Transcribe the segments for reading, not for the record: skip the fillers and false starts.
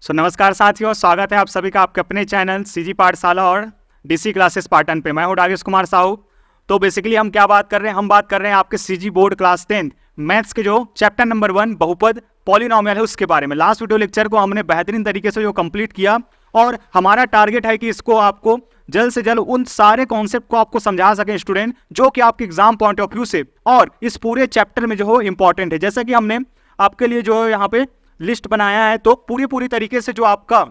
नमस्कार साथियों, स्वागत है आप सभी का आपके अपने चैनल सीजी पाठशाला और डीसी क्लासेस पाटन पे। मैं हूं राजेश कुमार साहू। तो बेसिकली हम क्या बात कर रहे हैं, हम बात कर रहे हैं आपके सीजी बोर्ड क्लास 10 मैथ्स के जो चैप्टर नंबर 1 बहुपद पॉलिनोमियल है उसके बारे में। लास्ट वीडियो लेक्चर को हमने बेहतरीन तरीके से जो कंप्लीट किया और हमारा टारगेट है कि इसको आपको जल्द से जल्द उन सारे कॉन्सेप्ट को आपको समझा सके स्टूडेंट, जो कि आपके एग्जाम पॉइंट ऑफ व्यू से और इस पूरे चैप्टर में जो है इंपॉर्टेंट है। जैसा कि हमने आपके लिए जो है यहाँ पे लिस्ट बनाया है, तो पूरी तरीके से जो आपका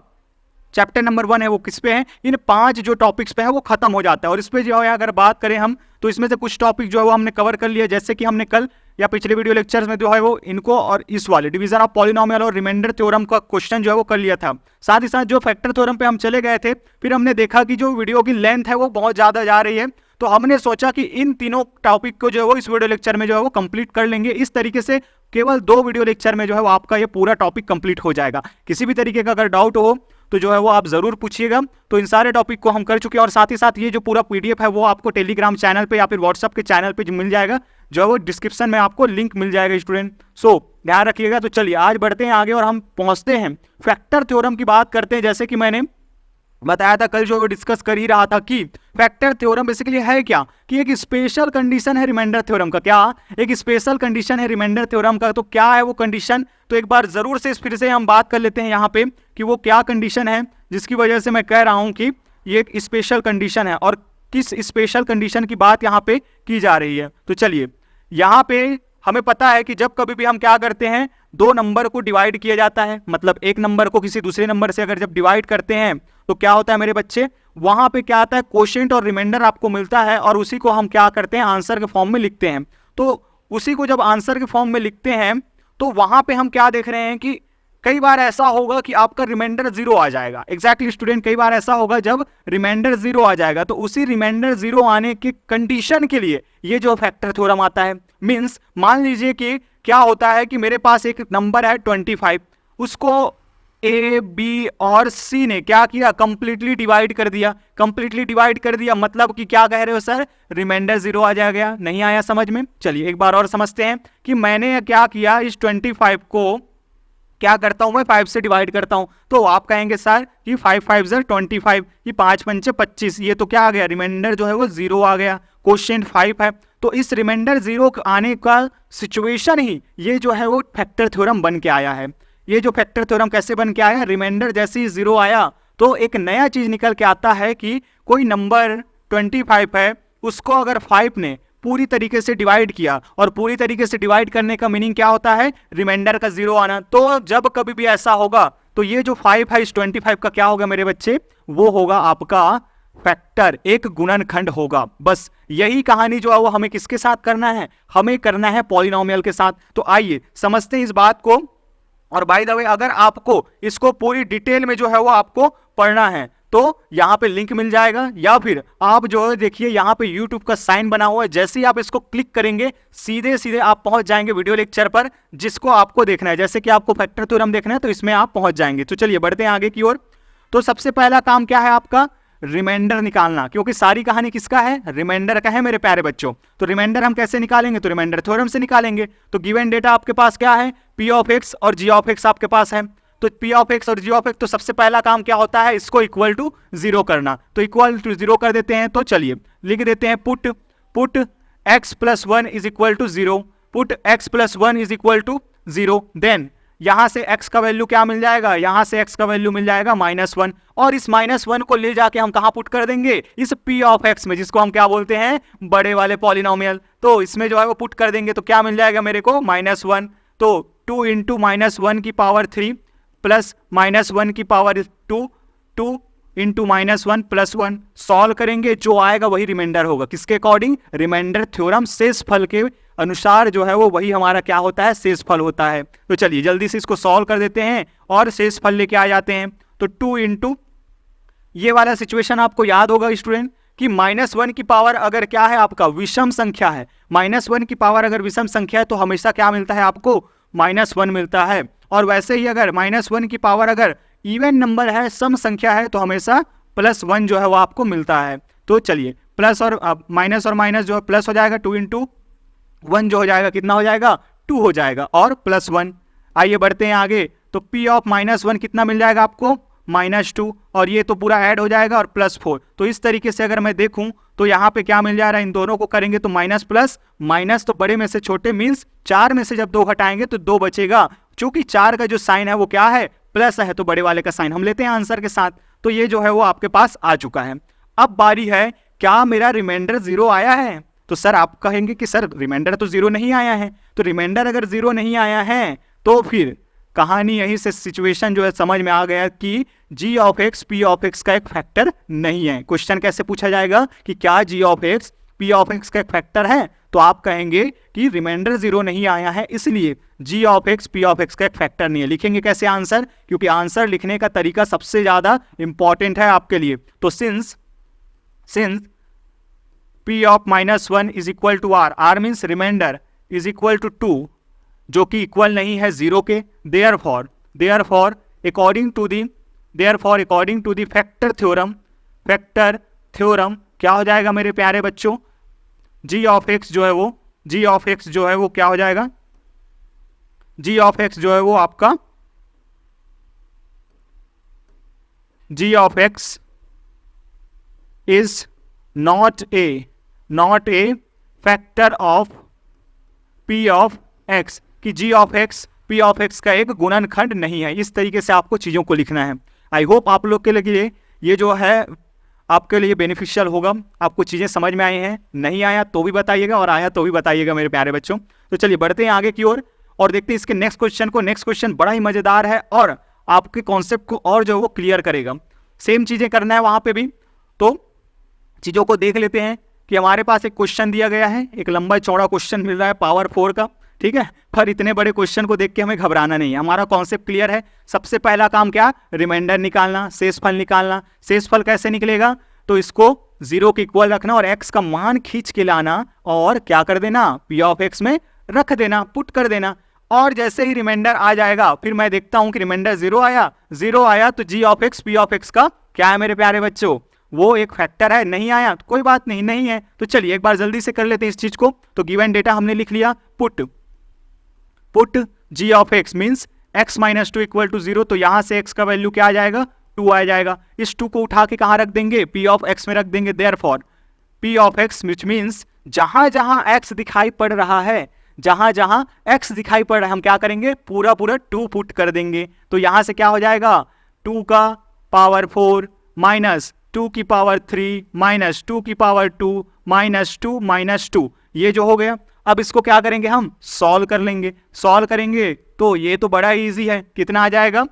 चैप्टर नंबर 1 है वो किस पे है, इन 5 जो टॉपिक्स पे है वो खत्म हो जाता है। और इस पे जो है अगर बात करें हम, तो इसमें से कुछ टॉपिक जो है वो हमने कवर कर लिया, जैसे कि हमने कल या पिछले वीडियो लेक्चर्स में जो है वो इनको और इस वाले डिवीजन ऑफ पॉलिनोमियल और रिमाइंडर थ्योरम का क्वेश्चन जो है वो कर लिया था। साथ ही साथ जो फैक्टर थ्योरम पे हम चले गए थे, फिर हमने देखा कि जो वीडियो की लेंथ है वो बहुत ज़्यादा जा रही है, तो हमने सोचा कि इन तीनों टॉपिक को जो है वो इस वीडियो लेक्चर में जो है वो कंप्लीट कर लेंगे। इस तरीके से केवल 2 वीडियो लेक्चर में जो है वो आपका ये पूरा टॉपिक कंप्लीट हो जाएगा। किसी भी तरीके का अगर डाउट हो तो जो है वो आप जरूर पूछिएगा। तो इन सारे टॉपिक को हम कर चुके हैं और साथ ही साथ ये जो पूरा पीडीएफ है वो आपको टेलीग्राम चैनल पे या फिर व्हाट्सएप के चैनल पे मिल जाएगा, जो है वो डिस्क्रिप्शन में आपको लिंक मिल जाएगा स्टूडेंट। सो ध्यान रखिएगा। तो चलिए आज बढ़ते हैं आगे और हम पहुंचते हैं फैक्टर थ्योरम की बात करते हैं। जैसे कि मैंने बताया था कल जो डिस्कस कर ही रहा था कि फैक्टर थ्योरम बेसिकली है क्या, कि एक स्पेशल कंडीशन है रिमाइंडर थ्योरम का। क्या एक स्पेशल कंडीशन है रिमाइंडर थ्योरम का? तो क्या है वो कंडीशन, तो एक बार जरूर से फिर से हम बात कर लेते हैं यहाँ पे कि वो क्या कंडीशन है जिसकी वजह से मैं कह रहा हूं कि ये एक स्पेशल कंडीशन है और किस स्पेशल कंडीशन की बात यहाँ पे की जा रही है। तो चलिए, यहाँ पे हमें पता है कि जब कभी भी हम क्या करते हैं, 2 नंबर को डिवाइड किया जाता है, मतलब एक नंबर को किसी दूसरे नंबर से अगर जब डिवाइड करते हैं तो क्या होता है मेरे बच्चे, वहां पे क्या आता है, क्वोशिएंट और रिमाइंडर आपको मिलता है और उसी को हम क्या करते हैं, आंसर के फॉर्म में लिखते हैं। तो उसी को जब आंसर के फॉर्म में लिखते हैं तो वहां पे हम क्या देख रहे हैं कि कई बार ऐसा होगा कि आपका रिमाइंडर 0 आ जाएगा। एग्जैक्टली स्टूडेंट, कई बार ऐसा होगा जब रिमाइंडर 0 आ जाएगा, तो उसी रिमाइंडर 0 आने की कंडीशन के लिए ये जो फैक्टर थ्योरम आता है। मींस मान लीजिए कि क्या होता है कि मेरे पास एक नंबर है 25, उसको ए बी और सी ने क्या किया, कंप्लीटली डिवाइड कर दिया। कंप्लीटली डिवाइड कर दिया मतलब कि क्या कह रहे हो सर, रिमाइंडर 0 आ जाएगा। नहीं आया समझ में? चलिए एक बार और समझते हैं कि मैंने क्या किया, इस 25 को क्या करता हूं मैं, 5 से डिवाइड करता हूं। तो आप कहेंगे सर कि 5 5 ज़र 25, ये 5 5 25, ये तो क्या आ गया, रिमाइंडर जो है वो 0 आ गया, क्वोशिएंट 5 है। तो इस रिमाइंडर 0 आने का सिचुएशन ही ये जो है वो फैक्टर थ्योरम बन के आया है। ये जो फैक्टर थ्योरम कैसे बन के आया, रिमाइंडर जैसे ही 0 आया तो एक नया चीज निकल के आता है कि कोई नंबर 25 है, उसको अगर 5 ने पूरी तरीके से डिवाइड किया, और पूरी तरीके से डिवाइड करने का मीनिंग क्या होता है, रिमाइंडर का 0 आना। तो जब कभी भी ऐसा होगा तो ये जो 5 है इस 25 का क्या होगा मेरे बच्चे, वो होगा आपका फैक्टर, एक गुणनखंड होगा। बस यही कहानी जो है वो हमें किसके साथ करना है, हमें करना है पॉलिनोमियल के साथ। तो आइए समझते हैं इस बात को। और बाय द वे, अगर आपको इसको पूरी डिटेल में जो है वो आपको पढ़ना है तो यहाँ पे लिंक मिल जाएगा, या फिर आप जो है देखिए यहाँ पे YouTube का साइन बना हुआ है, जैसे ही आप इसको क्लिक करेंगे सीधे आप पहुंच जाएंगे वीडियो लेक्चर पर जिसको आपको देखना है। जैसे कि आपको फैक्टर थ्योरम देखना है तो इसमें आप पहुंच जाएंगे। तो चलिए बढ़ते हैं आगे की ओर। तो सबसे पहला काम क्या है आपका, रिमाइंडर निकालना, क्योंकि सारी कहानी किसका है, रिमाइंडर का है मेरे प्यारे बच्चों। तो रिमाइंडर हम कैसे निकालेंगे, तो रिमाइंडर थ्योरम से निकालेंगे। तो गिवन डेटा आपके पास क्या है, पी ऑफ एक्स और जी ऑफ एक्स आपके पास है। तो पी ऑफ एक्स और जी ऑफ एक्स, तो सबसे पहला काम क्या होता है, इसको इक्वल टू 0 करना। तो इक्वल टू 0 कर देते हैं। तो चलिए लिख देते हैं put x + 1 is equal to 0, put x + 1 is equal to 0। Then यहां से x का वैल्यू क्या मिल जाएगा, यहां से x का वैल्यू मिल जाएगा -1, और इस -1 को ले जाके हम कहां पुट कर देंगे, इस p ऑफ x में, जिसको हम क्या बोलते हैं, बड़े वाले पॉलिनोमियल। तो इसमें जो है वो पुट कर देंगे तो क्या मिल जाएगा मेरे को, -1। तो 2 × -1 की पावर 3 प्लस -1 की पावर 2, 2 × -1 + 1 सॉल्व करेंगे, जो आएगा वही रिमाइंडर होगा। किसके अकॉर्डिंग, रिमाइंडर थ्योरम, शेष फल के अनुसार जो है वो वही हमारा क्या होता है, शेष फल होता है। तो चलिए जल्दी से इसको सॉल्व कर देते हैं और शेष फल लेके आ जाते हैं। तो 2 × ये वाला सिचुएशन आपको याद होगा स्टूडेंट कि -1 की पावर अगर क्या है आपका विषम संख्या है, -1 की पावर अगर विषम संख्या है तो हमेशा क्या मिलता है आपको, -1 मिलता है। और वैसे ही अगर -1 की पावर अगर इवन नंबर है, सम संख्या है, तो हमेशा +1 जो है वो आपको मिलता है। तो चलिए प्लस और माइनस और माइनस जो है प्लस हो जाएगा, 2 × 1 जो हो जाएगा कितना हो जाएगा, 2 हो जाएगा, और +1। आइए बढ़ते हैं आगे। तो p ऑफ -1 कितना मिल जाएगा आपको, -2, और ये तो पूरा ऐड हो जाएगा और +4। तो इस तरीके से अगर मैं देखूं तो यहाँ पे क्या मिल जा रहा है, इन दोनों को करेंगे तो माइनस प्लस माइनस, तो बड़े में से छोटे मीन्स 4 में से जब 2 हटाएंगे तो 2 बचेगा। चूंकि 4 का जो साइन है वो क्या है, प्लस है, तो बड़े वाले का साइन हम लेते हैं आंसर के साथ। तो ये जो है वो आपके पास आ चुका है। अब बारी है, क्या मेरा रिमाइंडर 0 आया है? तो सर आप कहेंगे कि सर रिमाइंडर तो 0 नहीं आया है। तो रिमाइंडर अगर 0 नहीं आया है तो फिर कहानी यहीं से सिचुएशन जो है समझ में आ गया कि g of x p of x का एक फैक्टर नहीं है। क्वेश्चन कैसे पूछा जाएगा कि क्या g of x p of x का एक फैक्टर है, तो आप कहेंगे कि रिमाइंडर 0 नहीं आया है इसलिए g of x p of x का एक फैक्टर नहीं है। लिखेंगे कैसे आंसर, क्योंकि आंसर लिखने का तरीका सबसे ज्यादा इंपॉर्टेंट है आपके लिए। तो since p of -1 is equal to r, r means remainder is equal to 2, जो कि इक्वल नहीं है 0 के, therefore according to the factor theorem क्या हो जाएगा मेरे प्यारे बच्चों, g ऑफ x जो है वो क्या हो जाएगा, g ऑफ x जो है वो आपका g of x is not a factor of p of x, कि g of x p of x का एक गुणनखंड नहीं है। इस तरीके से आपको चीज़ों को लिखना है। आई होप आप लोग के लिए ये जो है आपके लिए बेनिफिशियल होगा। आपको चीज़ें समझ में आई हैं, नहीं आया तो भी बताइएगा और आया तो भी बताइएगा मेरे प्यारे बच्चों। तो चलिए बढ़ते हैं आगे की ओर और देखते हैं इसके नेक्स्ट क्वेश्चन को। नेक्स्ट क्वेश्चन बड़ा ही मज़ेदार है और आपके कॉन्सेप्ट को और जो है वो क्लियर करेगा। सेम चीज़ें करना है वहाँ पर भी, तो चीज़ों को देख लेते हैं कि हमारे पास एक क्वेश्चन दिया गया है, एक लंबा चौड़ा क्वेश्चन मिल रहा है पावर 4 का, ठीक है। पर इतने बड़े क्वेश्चन को देख के हमें घबराना नहीं है, हमारा कॉन्सेप्ट क्लियर है। सबसे पहला काम क्या, रिमाइंडर निकालना, शेषफल निकालना। शेषफल कैसे निकलेगा, तो इसको 0 के इक्वल रखना और x का मान खींच के लाना और क्या कर देना, p ऑफ x में रख देना, पुट कर देना। और जैसे ही रिमाइंडर आ जाएगा फिर मैं देखता हूं कि रिमाइंडर 0 आया तो g of x p of x का क्या है मेरे प्यारे बच्चों, वो एक फैक्टर है। नहीं आया तो कोई बात नहीं है। तो चलिए एक बार जल्दी से कर लेते हैं इस चीज को। तो गिवन डेटा हमने लिख लिया, put g of x means x minus 2 equal to 0, तो यहां से x का वैल्यू क्या आ जाएगा, 2 आ जाएगा। इस 2 को उठा के कहां रख देंगे, p ऑफ x में रख देंगे। Therefore p of x which means जहां जहां x दिखाई पड़ रहा है, हम क्या करेंगे, पूरा 2 पुट कर देंगे। तो यहां से क्या हो जाएगा, 2 का पावर 4 माइनस 2 की पावर 3 माइनस 2 की पावर 2 माइनस 2, ये जो हो गया। अब इसको क्या करेंगे, हम सॉल्व करेंगे तो ये तो बड़ा इजी है। कितना आ जाएगा,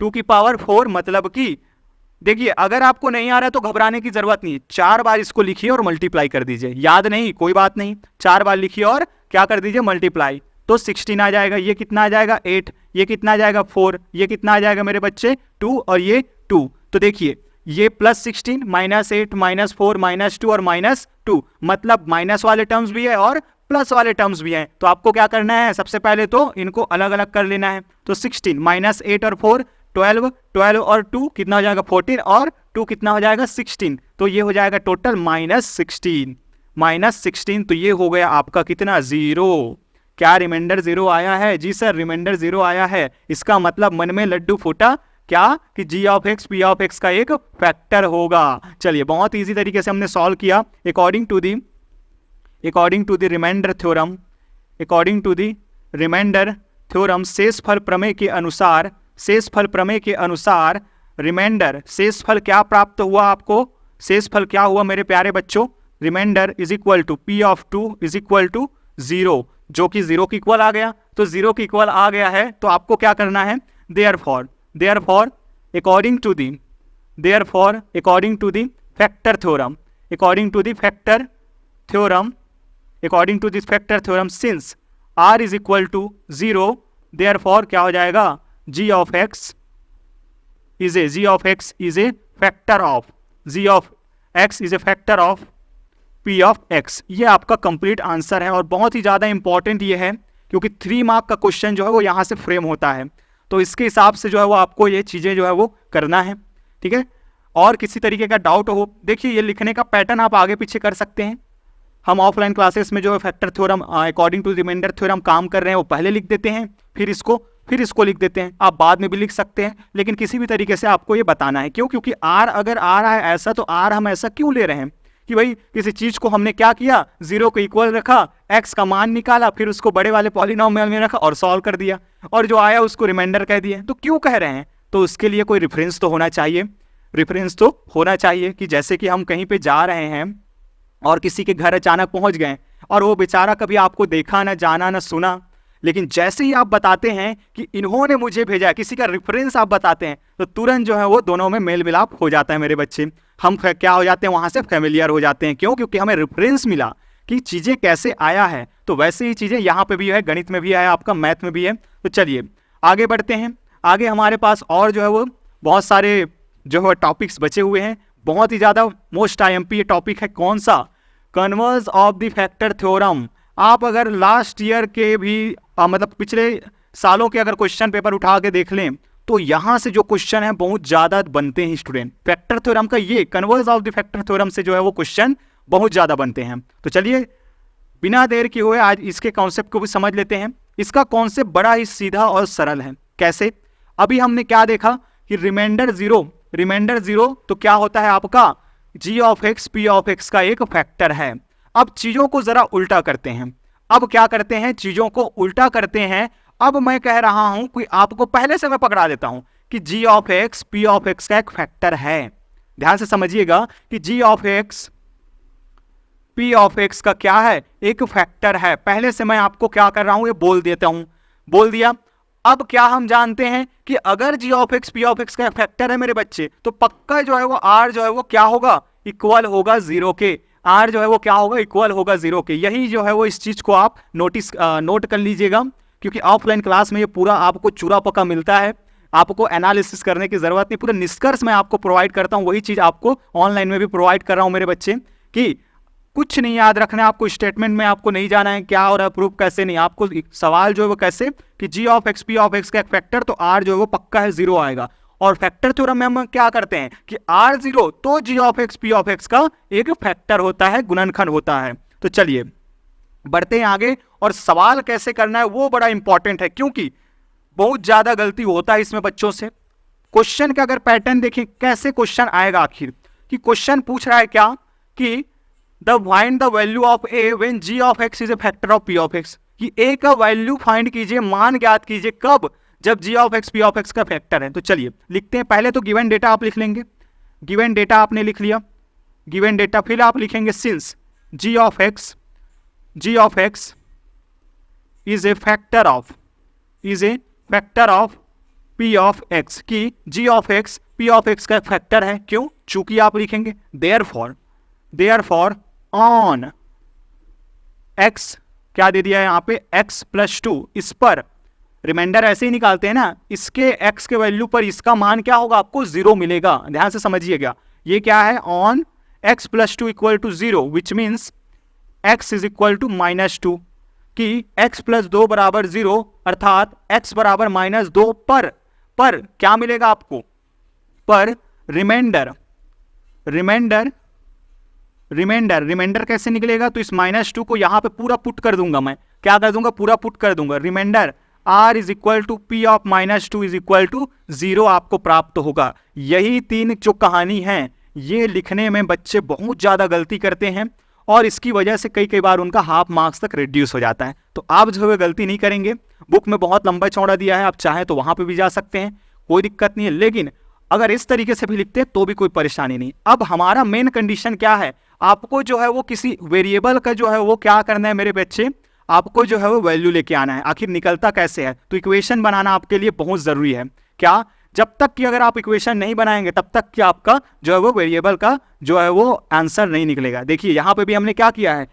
2 की पावर 4, मतलब कि देखिए अगर आपको नहीं आ रहा है तो घबराने की जरूरत नहीं है। 4 बार इसको लिखिए और मल्टीप्लाई कर दीजिए। याद नहीं कोई बात नहीं, 4 बार लिखिए और क्या कर दीजिए, मल्टीप्लाई। तो 16 आ जाएगा। ये कितना आ जाएगा, 8। ये कितना आ जाएगा, 4। ये कितना आ जाएगा मेरे बच्चे, 2, और ये 2। तो देखिए ये +16 -8 -4 -2 और -2, मतलब माइनस वाले टर्म्स भी है और प्लस वाले टर्म्स भी हैं। तो आपको क्या करना है, सबसे पहले तो इनको अलग अलग कर लेना है। तो 16 -8 और 4 12 और 2 कितना हो जाएगा, 14, और 2 कितना हो जाएगा, 16। तो ये हो जाएगा टोटल -16। तो ये हो गया आपका कितना, 0। क्या रिमाइंडर 0 आया है, जी सर रिमाइंडर 0 आया है। इसका मतलब मन में लड्डू फूटा क्या, कि g of x p of x का एक फैक्टर होगा। चलिए बहुत इजी तरीके से हमने सॉल्व किया। According to the remainder theorem शेषफल प्रमेय के अनुसार रिमाइंडर, शेषफल क्या प्राप्त हुआ आपको, शेषफल क्या हुआ मेरे प्यारे बच्चों, remainder is equal to p of 2 is equal to 0, जो कि 0 की इक्वल आ गया। तो 0 की इक्वल आ गया है तो आपको क्या करना है, therefore according to the factor theorem since r is equal to 0, therefore क्या हो जाएगा, g of x is a factor of p of x। ये आपका कंप्लीट आंसर है और बहुत ही ज्यादा इंपॉर्टेंट ये है क्योंकि 3 मार्क का क्वेश्चन जो है वो यहाँ से फ्रेम होता है। तो इसके हिसाब से जो है वो आपको ये चीज़ें जो है वो करना है, ठीक है। और किसी तरीके का डाउट हो, देखिए ये लिखने का पैटर्न आप आगे पीछे कर सकते हैं। हम ऑफलाइन क्लासेस में जो है factor theorem according to remainder theorem काम कर रहे हैं वो पहले लिख देते हैं, फिर इसको फिर इसको लिख देते हैं। आप बाद में भी लिख सकते हैं, लेकिन किसी भी तरीके से आपको ये बताना है। क्यों? क्योंकि आर अगर आ रहा है ऐसा, तो आर हम ऐसा क्यों ले रहे हैं कि भाई किसी चीज को हमने क्या किया, 0 को इक्वल रखा, एक्स का मान निकाला, फिर उसको बड़े वाले पॉलिनोमियल में रखा और सॉल्व कर दिया, और जो आया उसको रिमाइंडर कह दिया। तो क्यों कह रहे हैं? तो उसके लिए कोई रेफरेंस तो होना चाहिए। रेफरेंस तो होना चाहिए कि जैसे कि हम कहीं पे जा रहे हैं और किसी के घर अचानक पहुंच गए, और वो बेचारा कभी आपको देखा ना, जाना ना, सुना, लेकिन जैसे ही आप बताते हैं कि इन्होंने मुझे भेजा है, किसी का रेफरेंस आप बताते हैं, तो तुरंत जो है वो दोनों में मेल मिलाप हो जाता है मेरे बच्चे। हम क्या हो जाते हैं, वहां से फेमिलियर हो जाते हैं। क्यों? क्योंकि हमें रेफरेंस मिला कि चीजें कैसे आया है। तो वैसे ही चीजें यहाँ पे भी है, गणित में भी है, आपका मैथ में भी है। तो चलिए आगे बढ़ते हैं। आगे हमारे पास और जो है वो बहुत सारे जो है टॉपिक्स बचे हुए हैं, बहुत ही ज्यादा मोस्ट IMP ये टॉपिक है। कौन सा? Converse of the factor theorem. आप अगर लास्ट ईयर के भी मतलब पिछले सालों के अगर क्वेश्चन पेपर उठा के देख लें, तो यहां से जो क्वेश्चन है बहुत ज्यादा बनते हैं स्टूडेंट। फैक्टर थ्योरम का ये converse of the factor theorem से जो है वो क्वेश्चन बहुत ज्यादा बनते हैं। तो चलिए बिना देर किए हुए आज इसके कॉन्सेप्ट को भी समझ लेते हैं। इसका कॉन्सेप्ट बड़ा ही सीधा और सरल है। कैसे? अभी हमने क्या देखा कि रिमाइंडर जीरो तो क्या होता है आपका, g of x p of x का एक फैक्टर है। अब चीजों को जरा उल्टा करते हैं। अब क्या करते हैं, चीजों को उल्टा करते हैं। अब मैं कह रहा हूं कि आपको पहले से मैं पकड़ा देता हूं कि g of x p of x का एक फैक्टर है। ध्यान से समझिएगा कि g of x p of x का क्या है, एक फैक्टर है। पहले से मैं आपको क्या कर रहा हूं, ये बोल देता हूं। बोल दिया। अब क्या हम जानते हैं कि अगर g of x p of x का फैक्टर है मेरे बच्चे, तो पक्का जो है वो r जो है वो क्या होगा, इक्वल होगा 0 के। r जो है वो क्या होगा, इक्वल होगा 0 के। यही जो है वो इस चीज को आप नोट कर लीजिएगा, क्योंकि ऑफलाइन क्लास में ये पूरा आपको चूरा पका मिलता है। आपको एनालिसिस करने की जरूरत नहीं, पूरा निष्कर्ष मैं आपको प्रोवाइड करता हूँ। वही चीज आपको ऑनलाइन में भी प्रोवाइड कर रहा हूँ मेरे बच्चे, कि कुछ नहीं याद रखना है आपको, स्टेटमेंट में आपको नहीं जाना है क्या हो रहा है, प्रूफ कैसे नहीं। आपको सवाल जो है वो कैसे कि g of x p of x का एक फैक्टर, तो r जो है वो पक्का है 0 आएगा। और फैक्टर थ्योरम में हम क्या करते हैं कि r 0 तो g of x p of x का एक फैक्टर होता है, गुणनखंड होता है। तो चलिए बढ़ते हैं आगे, और सवाल कैसे करना है वो बड़ा इंपॉर्टेंट है, क्योंकि बहुत ज्यादा गलती होता है इसमें बच्चों से। क्वेश्चन का अगर पैटर्न देखें कैसे क्वेश्चन आएगा आखिर, कि क्वेश्चन पूछ रहा है क्या कि find the value of a when g of x is a factor of p of x, कि a का वैल्यू फाइंड कीजिए, मान ज्ञात कीजिए, कब, जब g of x p of x का फैक्टर है। तो चलिए लिखते हैं। पहले तो गिवन डेटा आप लिख लेंगे, गिवन डेटा आपने लिख लिया, गिवन डेटा। फिर आप लिखेंगे since g of x is a factor of p of x, कि g of x p of x का फैक्टर है। क्यों? चूंकि आप लिखेंगे देयरफॉर ऑन x, क्या दे दिया है यहाँ पे, x प्लस 2, इस पर रिमाइंडर ऐसे ही निकालते हैं ना, इसके x के वैल्यू पर इसका मान क्या होगा, आपको 0 मिलेगा। ध्यान से समझिएगा, ये क्या है, on x plus 2 equal to 0, which means x is equal to -2, कि x प्लस 2 बराबर 0, अर्थात x बराबर -2 पर क्या मिलेगा आपको, पर रिमाइंडर कैसे निकलेगा, तो इस -2 को यहां पे पूरा पुट कर दूंगा मैं, क्या कर दूंगा, पूरा पुट कर दूंगा। Remainder r is equal to p of -2 is equal to 0 आपको प्राप्त होगा। यही 3 जो कहानी है, ये लिखने में बच्चे बहुत ज्यादा गलती करते हैं, और इसकी वजह से कई बार उनका हाफ मार्क्स तक रिड्यूस हो जाता है। तो आप जो है गलती नहीं करेंगे। बुक में बहुत लंबा चौड़ा दिया है, आप चाहें तो वहां पे भी जा सकते हैं, कोई दिक्कत नहीं है, लेकिन अगर इस तरीके से भी लिखते हैं तो भी कोई परेशानी नहीं। अब हमारा मेन कंडीशन क्या है, आपको जो है वो किसी वेरिएबल का जो है वो क्या करना है मेरे बच्चे, आपको जो है वो वैल्यू लेके आना है। आखिर निकलता कैसे है, तो इक्वेशन बनाना आपके लिए बहुत जरूरी है। क्या, जब तक कि अगर आप इक्वेशन नहीं बनाएंगे तब तक कि आपका जो है वो वेरिएबल का जो है वो आंसर नहीं निकलेगा। देखिए यहाँ पे भी हमने क्या किया है,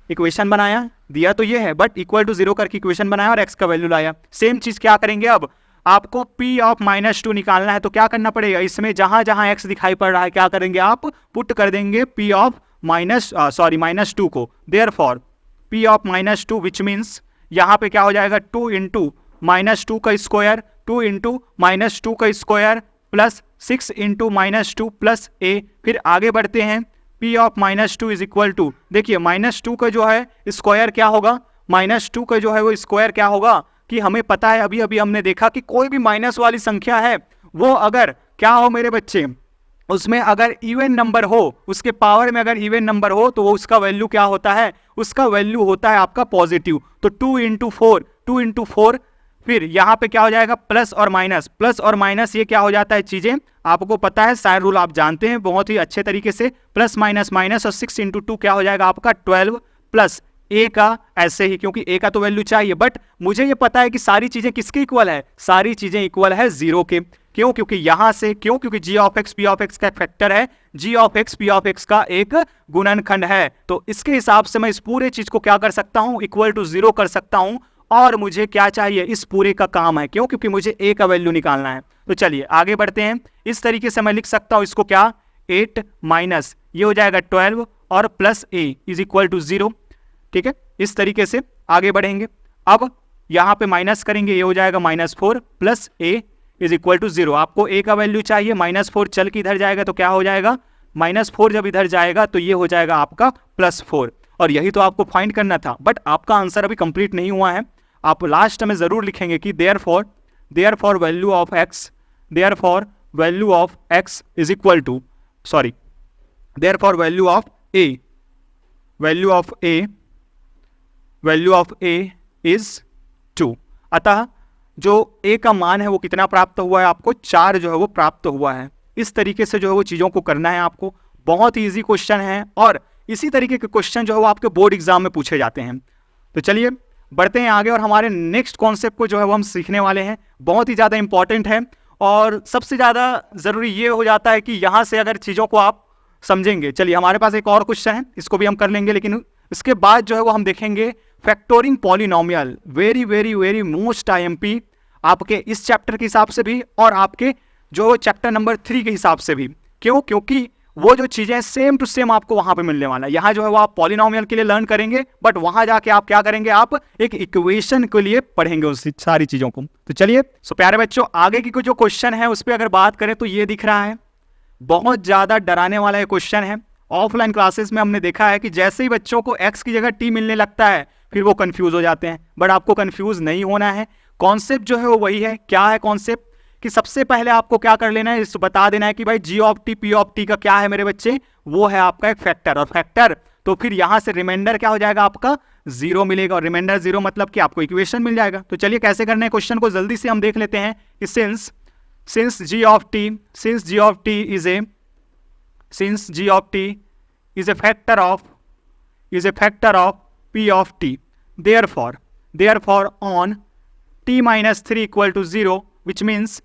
इक्वेशन बनाया, दिया तो ये है, बट इक्वल टू 0 करके इक्वेशन बनाया और x का वैल्यू लाया। सेम चीज क्या करेंगे, अब आपको p ऑफ -2 निकालना है, तो क्या करना पड़ेगा, इसमें जहां जहां x दिखाई पड़ रहा है क्या करेंगे, आप पुट कर देंगे p ऑफ -2 को। Therefore p of -2 which means यहाँ पे क्या हो जाएगा, 2 इंटू -2 का स्क्वायर, 2 इंटू -2 का square plus 6 into -2 plus a। फिर आगे बढ़ते हैं, p of -2 is equal to, देखिए -2 का जो है स्क्वायर क्या होगा, -2 का जो है वो स्क्वायर क्या होगा, कि हमें पता है, अभी अभी हमने देखा कि कोई भी माइनस वाली संख्या है वो अगर क्या हो मेरे बच्चे, उसमें अगर इवन नंबर हो, उसके पावर में अगर इवन नंबर हो तो वो उसका वैल्यू क्या होता है, उसका वैल्यू होता है आपका पॉजिटिव। तो 2 इंटू फोर फिर यहाँ पे क्या हो जाएगा प्लस और माइनस, प्लस और माइनस ये क्या हो जाता है चीजें आपको पता है, साइन रूल आप जानते हैं बहुत ही अच्छे तरीके से, प्लस माइनस माइनस, और 6 इंटू 2 क्या हो जाएगा आपका 12 प्लस ए का ऐसे ही, क्योंकि ए का तो वैल्यू चाहिए, बट मुझे ये पता है कि सारी चीजें किसके इक्वल है, सारी चीजें इक्वल है 0 के। क्यों? क्योंकि यहां से क्यों, क्योंकि g of x p of x का एक फैक्टर है, g of x p of x का एक गुणनखंड है। तो इसके हिसाब से मैं इस पूरे चीज को क्या कर सकता हूं, इक्वल टू 0 कर सकता हूं। और मुझे क्या चाहिए, इस पूरे का काम है, क्यों? क्योंकि मुझे ए का वैल्यू निकालना है। तो चलिए आगे बढ़ते हैं। इस तरीके से मैं लिख सकता हूं इसको क्या, 8 माइनस ये हो जाएगा 12 और plus a is equal to 0। ठीक है, इस तरीके से आगे बढ़ेंगे। अब यहां पे माइनस करेंगे, ये हो जाएगा -4 plus a is equal to 0। आपको ए का वैल्यू चाहिए, -4 चल के इधर जाएगा तो क्या हो जाएगा, -4 जब इधर जाएगा तो ये हो जाएगा आपका +4। और यही तो आपको फाइंड करना था, बट आपका आंसर अभी कंप्लीट नहीं हुआ है। आप लास्ट में जरूर लिखेंगे कि therefore value of x, therefore value of x is equal to, sorry, therefore value of a, value of a, value of a is 2। अतः जो ए का मान है वो कितना प्राप्त हुआ है आपको, 4 जो है वो प्राप्त हुआ है। इस तरीके से जो है वो चीज़ों को करना है आपको। बहुत ही ईजी क्वेश्चन है और इसी तरीके के क्वेश्चन जो है वो आपके बोर्ड एग्जाम में पूछे जाते हैं। तो चलिए बढ़ते हैं आगे और हमारे नेक्स्ट कॉन्सेप्ट को जो है वो हम सीखने वाले हैं। बहुत ही ज़्यादा इंपॉर्टेंट है और सबसे ज़्यादा ज़रूरी ये हो जाता है कि यहाँ से अगर चीज़ों को आप समझेंगे। चलिए हमारे पास एक और क्वेश्चन है, इसको भी हम कर लेंगे, लेकिन इसके बाद जो है वो हम देखेंगे factoring polynomial. Very very very most IMP आपके इस चैप्टर के हिसाब से भी और आपके जो चैप्टर नंबर 3 के हिसाब से भी। क्यों? क्योंकि वो जो चीजें सेम टू सेम आपको वहां पे मिलने वाला है। यहाँ जो है वो आप पॉलिनोमियल के लिए लर्न करेंगे, बट वहां जाके आप क्या करेंगे, आप एक इक्वेशन के लिए पढ़ेंगे उस सारी चीजों को। तो चलिए सो प्यारे बच्चों, आगे की जो क्वेश्चन है उस पर अगर बात करें तो ये दिख रहा है, बहुत ज्यादा डराने वाला ये क्वेश्चन है। ऑफलाइन क्लासेस में हमने देखा है कि जैसे ही बच्चों को एक्स की जगह टी मिलने लगता है फिर वो कंफ्यूज हो जाते हैं, बट आपको कंफ्यूज नहीं होना है। कॉन्सेप्ट जो है वो वही है। क्या है कॉन्सेप्ट, कि सबसे पहले आपको क्या कर लेना है, इस बता देना है कि भाई g of t p of t का क्या है मेरे बच्चे, वो है आपका एक फैक्टर, और फैक्टर तो फिर यहां से रिमाइंडर क्या हो जाएगा आपका 0 मिलेगा, और रिमाइंडर 0 मतलब कि आपको इक्वेशन मिल जाएगा। तो चलिए कैसे करना है क्वेश्चन को जल्दी से हम देख लेते हैं कि since g of t is a factor of p of t, therefore on t minus 3 equal to 0 which means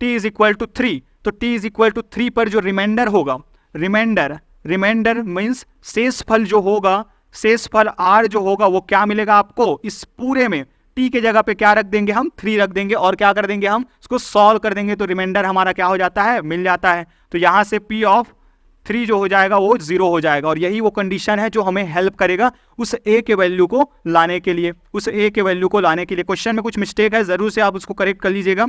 t is equal to 3, तो t is equal to 3 पर जो रिमाइंडर होगा, रिमाइंडर मीन्स शेषफल जो होगा, शेषफल r जो होगा वो क्या मिलेगा आपको, इस पूरे में t के जगह पे क्या रख देंगे हम, 3 रख देंगे, और क्या कर देंगे हम इसको सॉल्व कर देंगे तो रिमाइंडर हमारा क्या हो जाता है, मिल जाता है। तो यहाँ से p ऑफ 3 जो हो जाएगा वो 0 हो जाएगा, और यही वो कंडीशन है जो हमें हेल्प करेगा उस a के वैल्यू को लाने के लिए, क्वेश्चन में कुछ मिस्टेक है, जरूर से आप उसको करेक्ट कर लीजिएगा।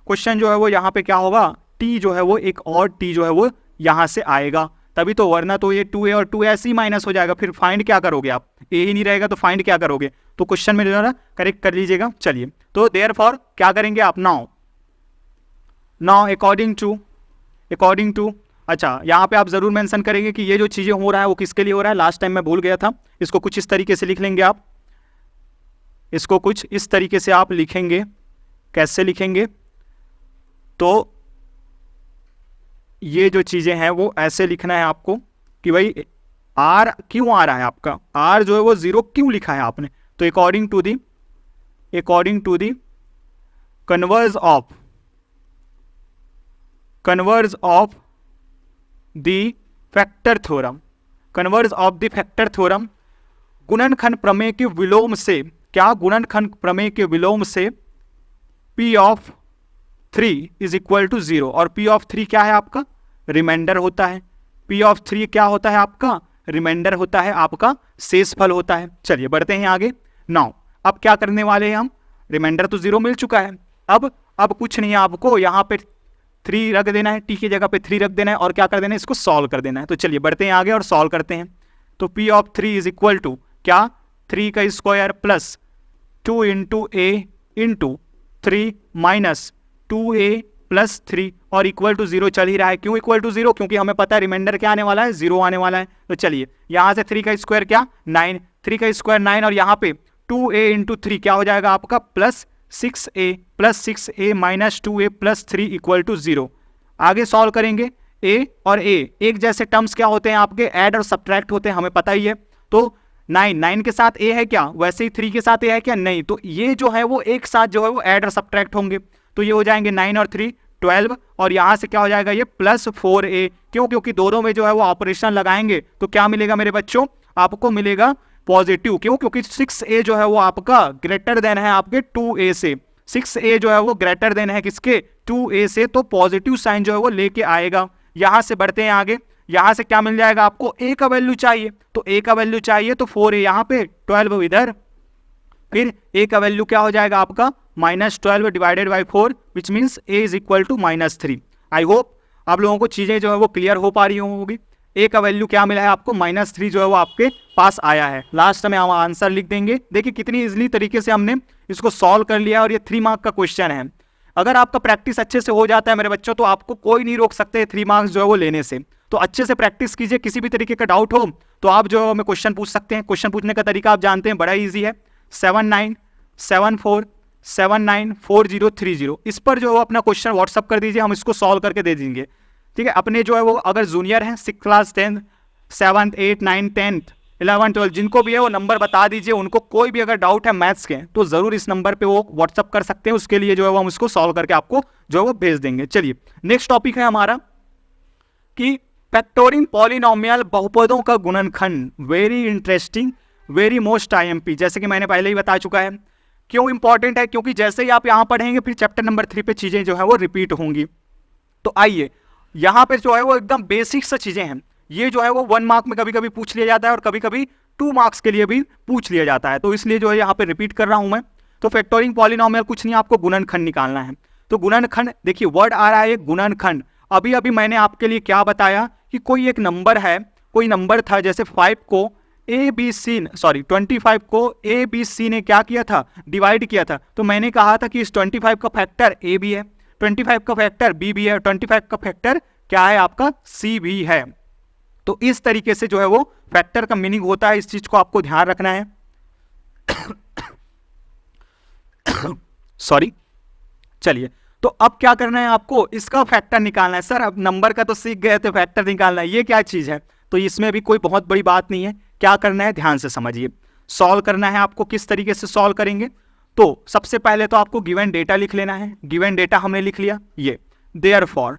क्वेश्चन जो है वो यहाँ पे क्या होगा, t जो है वो एक और t जो है वो यहाँ से आएगा, तभी तो, वरना तो ये 2a और 2a ऐसे ही माइनस हो जाएगा, फिर फाइंड क्या करोगे आप, a ही नहीं रहेगा तो फाइंड क्या करोगे, तो क्वेश्चन में जो है ना करेक्ट कर लीजिएगा। चलिए तो देयरफॉर क्या करेंगे आप, नाउ अकॉर्डिंग टू अच्छा, यहाँ पे आप जरूर मेंशन करेंगे कि ये जो चीजें हो रहा है वो किसके लिए हो रहा है, लास्ट टाइम मैं भूल गया था। इसको कुछ इस तरीके से लिख लेंगे आप, इसको कुछ इस तरीके से आप लिखेंगे। कैसे लिखेंगे, तो ये जो चीजें हैं वो ऐसे लिखना है आपको कि भाई r क्यों आ रहा है आपका, r जो है वो 0 क्यों लिखा है आपने, तो according to the converse of the factor theorem, गुणनखंड प्रमेय के विलोम से, क्या, गुणनखंड प्रमेय के विलोम से P of 3 is equal to 0, और P ऑफ 3 क्या है आपका, रिमाइंडर होता है। P ऑफ 3 क्या होता है आपका, रिमाइंडर होता है, आपका शेषफल होता है। चलिए बढ़ते हैं आगे। नाउ अब क्या करने वाले हैं हम, रिमाइंडर तो 0 मिल चुका है, अब कुछ नहीं है, आपको यहाँ पे 3 रख देना है, टी की जगह पे 3 रख देना है, और क्या कर देना है, इसको सॉल्व कर देना है। तो चलिए बढ़ते हैं आगे और सॉल्व करते हैं। तो P of 3 is equal to क्या, 3 का square plus 2 into a into 3 minus 2a plus 3 और इक्वल टू 0 चल ही रहा है। क्यों इक्वल टू 0? क्योंकि हमें पता है रिमाइंडर क्या आने वाला है, 0 आने वाला है। तो चलिए यहाँ से 3 का स्क्वायर क्या 9, 3 का स्क्वायर 9 और यहाँ पे 2a इंटू 3 क्या हो जाएगा आपका plus 6a minus 2a plus 3 equal to 0। आगे सॉल्व करेंगे a और a एक जैसे टर्म्स क्या होते हैं आपके, ऐड और सब्ट्रैक्ट होते हैं, हमें पता ही है। तो 9 के साथ a है क्या, वैसे ही 3 के साथ a है क्या, नहीं। तो ये जो है वो एक साथ जो है वो ऐड और सब्ट्रैक्ट होंगे। तो ये हो जाएंगे 9 और 3 12 और यहाँ से क्या हो जाएगा ये प्लस 4a। क्यों? क्योंकि दोनों में जो है वो ऑपरेशन लगाएंगे तो क्या मिलेगा मेरे बच्चों, आपको मिलेगा पॉजिटिव। क्यों? क्योंकि 6a जो है वो आपका ग्रेटर देन है आपके 2a से। 6a जो है वो ग्रेटर देन है किसके, 2a से, तो पॉजिटिव साइन जो है वो लेके आएगा। यहां से बढ़ते हैं आगे, यहां से क्या मिल जाएगा आपको, a का वैल्यू चाहिए, तो a का वैल्यू चाहिए तो 4a यहां पे 12 इधर, फिर a का वैल्यू क्या हो जाएगा आपका -12 divided by 4 which means a is equal to -3। I hope आप लोगों को चीजें जो है वो क्लियर हो पा रही होंगी। a का वैल्यू क्या मिला है आपको, -3 जो है वो आपके पास आया है। लास्ट में हम आंसर लिख देंगे। देखिए कितनी इजीली तरीके से हमने इसको सॉल्व कर लिया और ये 3 मार्क का क्वेश्चन है। अगर आपका प्रैक्टिस अच्छे से हो जाता है मेरे बच्चों तो आपको कोई नहीं रोक सकते 3 मार्क्स जो है वो लेने से। तो अच्छे से प्रैक्टिस कीजिए, किसी भी तरीके का डाउट हो तो आप जो हमें क्वेश्चन पूछ सकते हैं। क्वेश्चन पूछने का तरीका आप जानते हैं, बड़ा ईजी है। 7974794030 इस पर जो है अपना क्वेश्चन व्हाट्सअप कर दीजिए, हम इसको सॉल्व करके दे देंगे। ठीक है, अपने जो है वो अगर जूनियर हैं 6th class 10th 7th 8th 9th 10th 11th 12th जिनको भी है वो नंबर बता दीजिए। उनको कोई भी अगर डाउट है मैथ्स के तो जरूर इस नंबर पे वो व्हाट्सअप कर सकते हैं। उसके लिए जो है वो हम इसको सॉल्व करके आपको जो है वो भेज देंगे। चलिए नेक्स्ट टॉपिक है हमारा कि फैक्टोरिंग पॉलिनोमियल, बहुपदों का गुणनखंड। Very interesting, very most IMP, जैसे कि मैंने पहले ही बता चुका है। क्यों इंपॉर्टेंट है, क्योंकि जैसे ही आप यहां पढ़ेंगे फिर चैप्टर नंबर 3 पे चीजें जो है वो रिपीट होंगी। तो आइए यहां पे जो है वो एकदम बेसिक सा चीजें हैं। ये जो है वो 1 मार्क में कभी कभी पूछ लिया जाता है और कभी कभी 2 मार्क्स के लिए भी पूछ लिया जाता है, तो इसलिए जो है यहाँ पे रिपीट कर रहा हूं मैं। तो फैक्टोरिंग पॉलिनोमियल कुछ नहीं, आपको गुणनखंड निकालना है। तो गुणनखंड, देखिए वर्ड आ रहा है गुणनखंड। अभी अभी मैंने आपके लिए क्या बताया कि कोई एक नंबर है, कोई नंबर था, जैसे 5 को A 25 को ABC ने क्या किया था, डिवाइड किया था। तो मैंने कहा था कि इस 25 का फैक्टर A भी है, 25 का फैक्टर B भी है, 25 का फैक्टर क्या है आपका C भी है। तो इस तरीके से जो है वो फैक्टर का मीनिंग होता है, इस चीज को आपको ध्यान रखना है। सॉरी, चलिए तो अब क्या करना है आपको, इसका फैक्टर निकालना है। सर अब नंबर का तो सीख गए थे, फैक्टर निकालना है, ये क्या चीज है? तो इसमें भी कोई बहुत बड़ी बात नहीं है। क्या करना है ध्यान से समझिए, सॉल्व करना है आपको। किस तरीके से सॉल्व करेंगे, तो सबसे पहले तो आपको गिवन डेटा लिख लेना है। गिवन डेटा हमने लिख लिया, ये देयरफॉर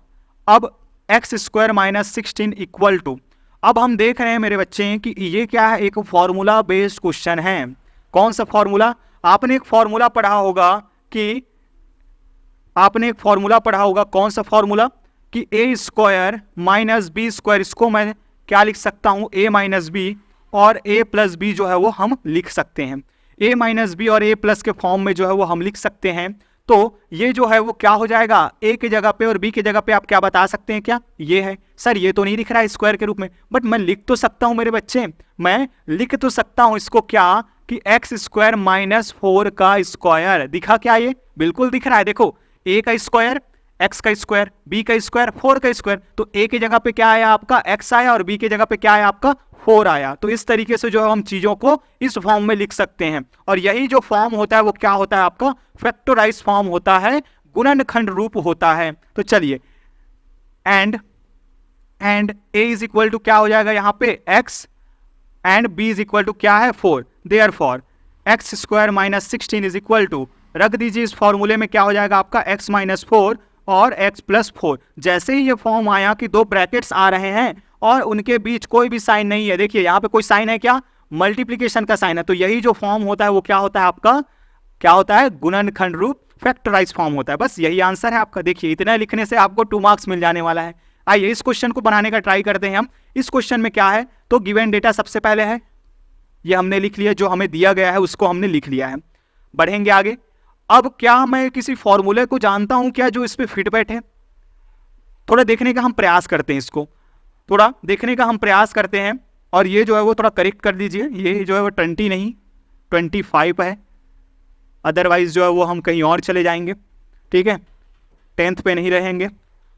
अब x² - 16 इक्वल टू, अब हम देख रहे हैं मेरे बच्चे कि ये क्या है, एक फॉर्मूला बेस्ड क्वेश्चन है। कौन सा फॉर्मूला? आपने एक फॉर्मूला पढ़ा होगा कि कौन सा फॉर्मूला कि A² - B², इसको मैं क्या लिख सकता हूं, A - B और A + B जो है वो हम लिख सकते हैं। A - B और A+ के फॉर्म में जो है वो हम लिख सकते हैं। तो ये जो है वो क्या हो जाएगा, A की जगह पे और B की जगह पे आप क्या बता सकते हैं, क्या ये है? सर ये तो नहीं दिख रहा है स्क्वायर के रूप में, बट मैं लिख तो सकता हूं मेरे बच्चे, मैं लिख तो सकता हूं इसको क्या कि x² - 4 का स्क्वायर। दिखा क्या ये? बिल्कुल दिख रहा है। देखो A का स्क्वायर, x का स्क्वायर, B का स्क्वायर, 4 का स्क्वायर। तो A की जगह पे क्या आया आपका x आया और B की जगह पे क्या आया आपका 4 आया। तो इस तरीके से जो है हम चीजों को इस फॉर्म में लिख सकते हैं। और यही जो फॉर्म होता है वो क्या होता है आपका, फैक्टराइज फॉर्म होता है, गुणनखंड रूप होता है। तो चलिए and A is equal to क्या हो जाएगा यहाँ पे x and B is equal to क्या है 4। Therefore x² - 16 is equal to, रख दीजिए इस फॉर्मूले में क्या हो जाएगा आपका x - 4 और x + 4। जैसे ही ये फॉर्म आया कि 2 ब्रैकेट्स आ रहे हैं और उनके बीच कोई भी साइन नहीं है, देखिए यहाँ पे कोई साइन है क्या, मल्टीप्लीकेशन का साइन है। तो यही जो फॉर्म होता है वो क्या होता है आपका, क्या होता है, गुणनखंड रूप फैक्टराइज फॉर्म होता है। बस यही आंसर है आपका। देखिए इतना लिखने से आपको 2 मार्क्स मिल जाने वाला है। आइए इस क्वेश्चन को बनाने का ट्राई करते हैं हम। इस क्वेश्चन में क्या है, तो गिवन डेटा सबसे पहले है, ये हमने लिख लिया, जो हमें दिया गया है उसको हमने लिख लिया है। बढ़ेंगे आगे। अब क्या मैं किसी फॉर्मूले को जानता हूं क्या जो इस पे फिट बैठे? थोड़ा देखने का हम प्रयास करते हैं, इसको थोड़ा देखने का हम प्रयास करते हैं। और ये जो है वो थोड़ा करेक्ट कर दीजिए, ये जो है वो 20 नहीं 25 है। अदरवाइज जो है वो हम कहीं और चले जाएंगे, ठीक है, 10th पे नहीं रहेंगे।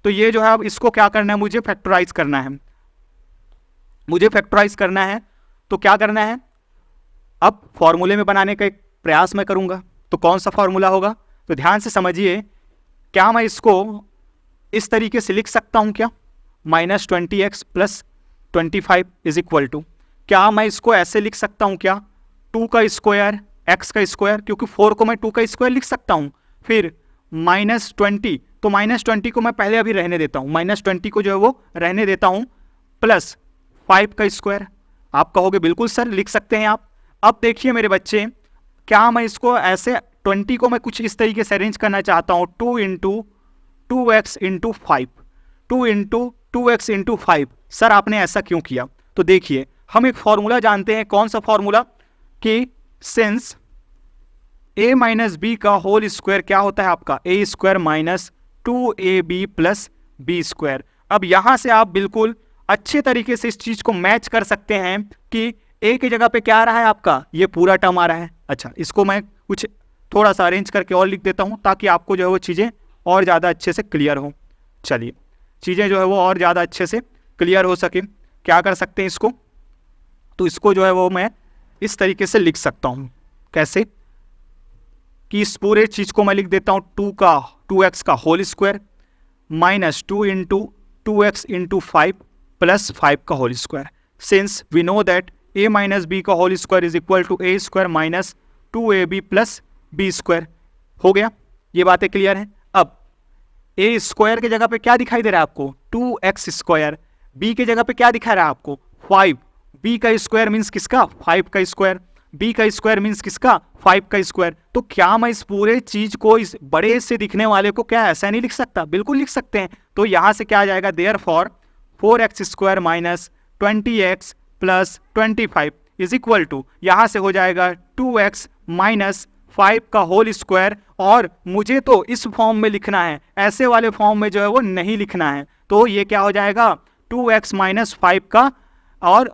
तो ये जो है अब इसको क्या करना है, मुझे फैक्टराइज करना है, मुझे फैक्टराइज करना है। तो क्या करना है, अब फॉर्मूले में बनाने का एक प्रयास मैं करूंगा। तो कौन सा फॉर्मूला होगा, तो ध्यान से समझिए। क्या मैं इसको इस तरीके से लिख सकता हूं क्या, -20x + 25 इज इक्वल टू, क्या मैं इसको ऐसे लिख सकता हूं क्या, 2 का स्क्वायर x का स्क्वायर, क्योंकि 4 को मैं 2 का स्क्वायर लिख सकता हूं, फिर -20, तो -20 को मैं पहले अभी रहने देता हूं, -20 को जो है वो रहने देता हूं, प्लस 5 का स्क्वायर। आप कहोगे बिल्कुल सर लिख सकते हैं आप। अब देखिए मेरे बच्चे, क्या मैं इसको ऐसे 20 को मैं कुछ इस तरीके से अरेंज करना चाहता हूं, 2 × 2x × 5, 2 × 2x × 5। सर आपने ऐसा क्यों किया, तो देखिए हम एक फॉर्मूला जानते हैं, कौन सा फॉर्मूला, कि सिंस a - b का होल स्क्वायर क्या होता है आपका, a² - 2ab + b²। अब यहां से आप बिल्कुल अच्छे तरीके से इस चीज को मैच कर सकते हैं कि a की जगह पे क्या आ रहा है आपका, ये पूरा टर्म आ रहा है। अच्छा, इसको मैं कुछ थोड़ा सा अरेंज करके और लिख देता हूं, ताकि आपको जो है वो चीज़ें और ज़्यादा अच्छे से क्लियर हो। चलिए, चीज़ें जो है वो और ज़्यादा अच्छे से क्लियर हो सके, क्या कर सकते हैं इसको, तो इसको जो है वो मैं इस तरीके से लिख सकता हूँ। कैसे, कि इस पूरे चीज़ को मैं लिख देता हूँ 2x का होल स्क्वायर -2 × 2x × 5 + 5 का whole square. Since we know that a - b का whole square is equal to a² - 2ab + b²। हो गया, ये बातें क्लियर हैं। अब a स्क्वायर की जगह पे क्या दिखाई दे रहा है आपको, 2x², b की जगह पे क्या दिखा रहा है आपको, 5, b का स्क्वायर मीन्स किसका, 5 का स्क्वायर, b का स्क्वायर मीन्स किसका, 5 का स्क्वायर। तो क्या मैं इस पूरे चीज को, इस बड़े से दिखने वाले को क्या ऐसा नहीं लिख सकता, बिल्कुल लिख सकते हैं। तो यहां से क्या आ जाएगा, therefore 4x² - 20x + 25 is equal to, यहां से हो जाएगा 2x - 5 का होल स्क्वायर। और मुझे तो इस फॉर्म में लिखना है, ऐसे वाले फॉर्म में जो है वो नहीं लिखना है। तो ये क्या हो जाएगा, 2x - 5 का, और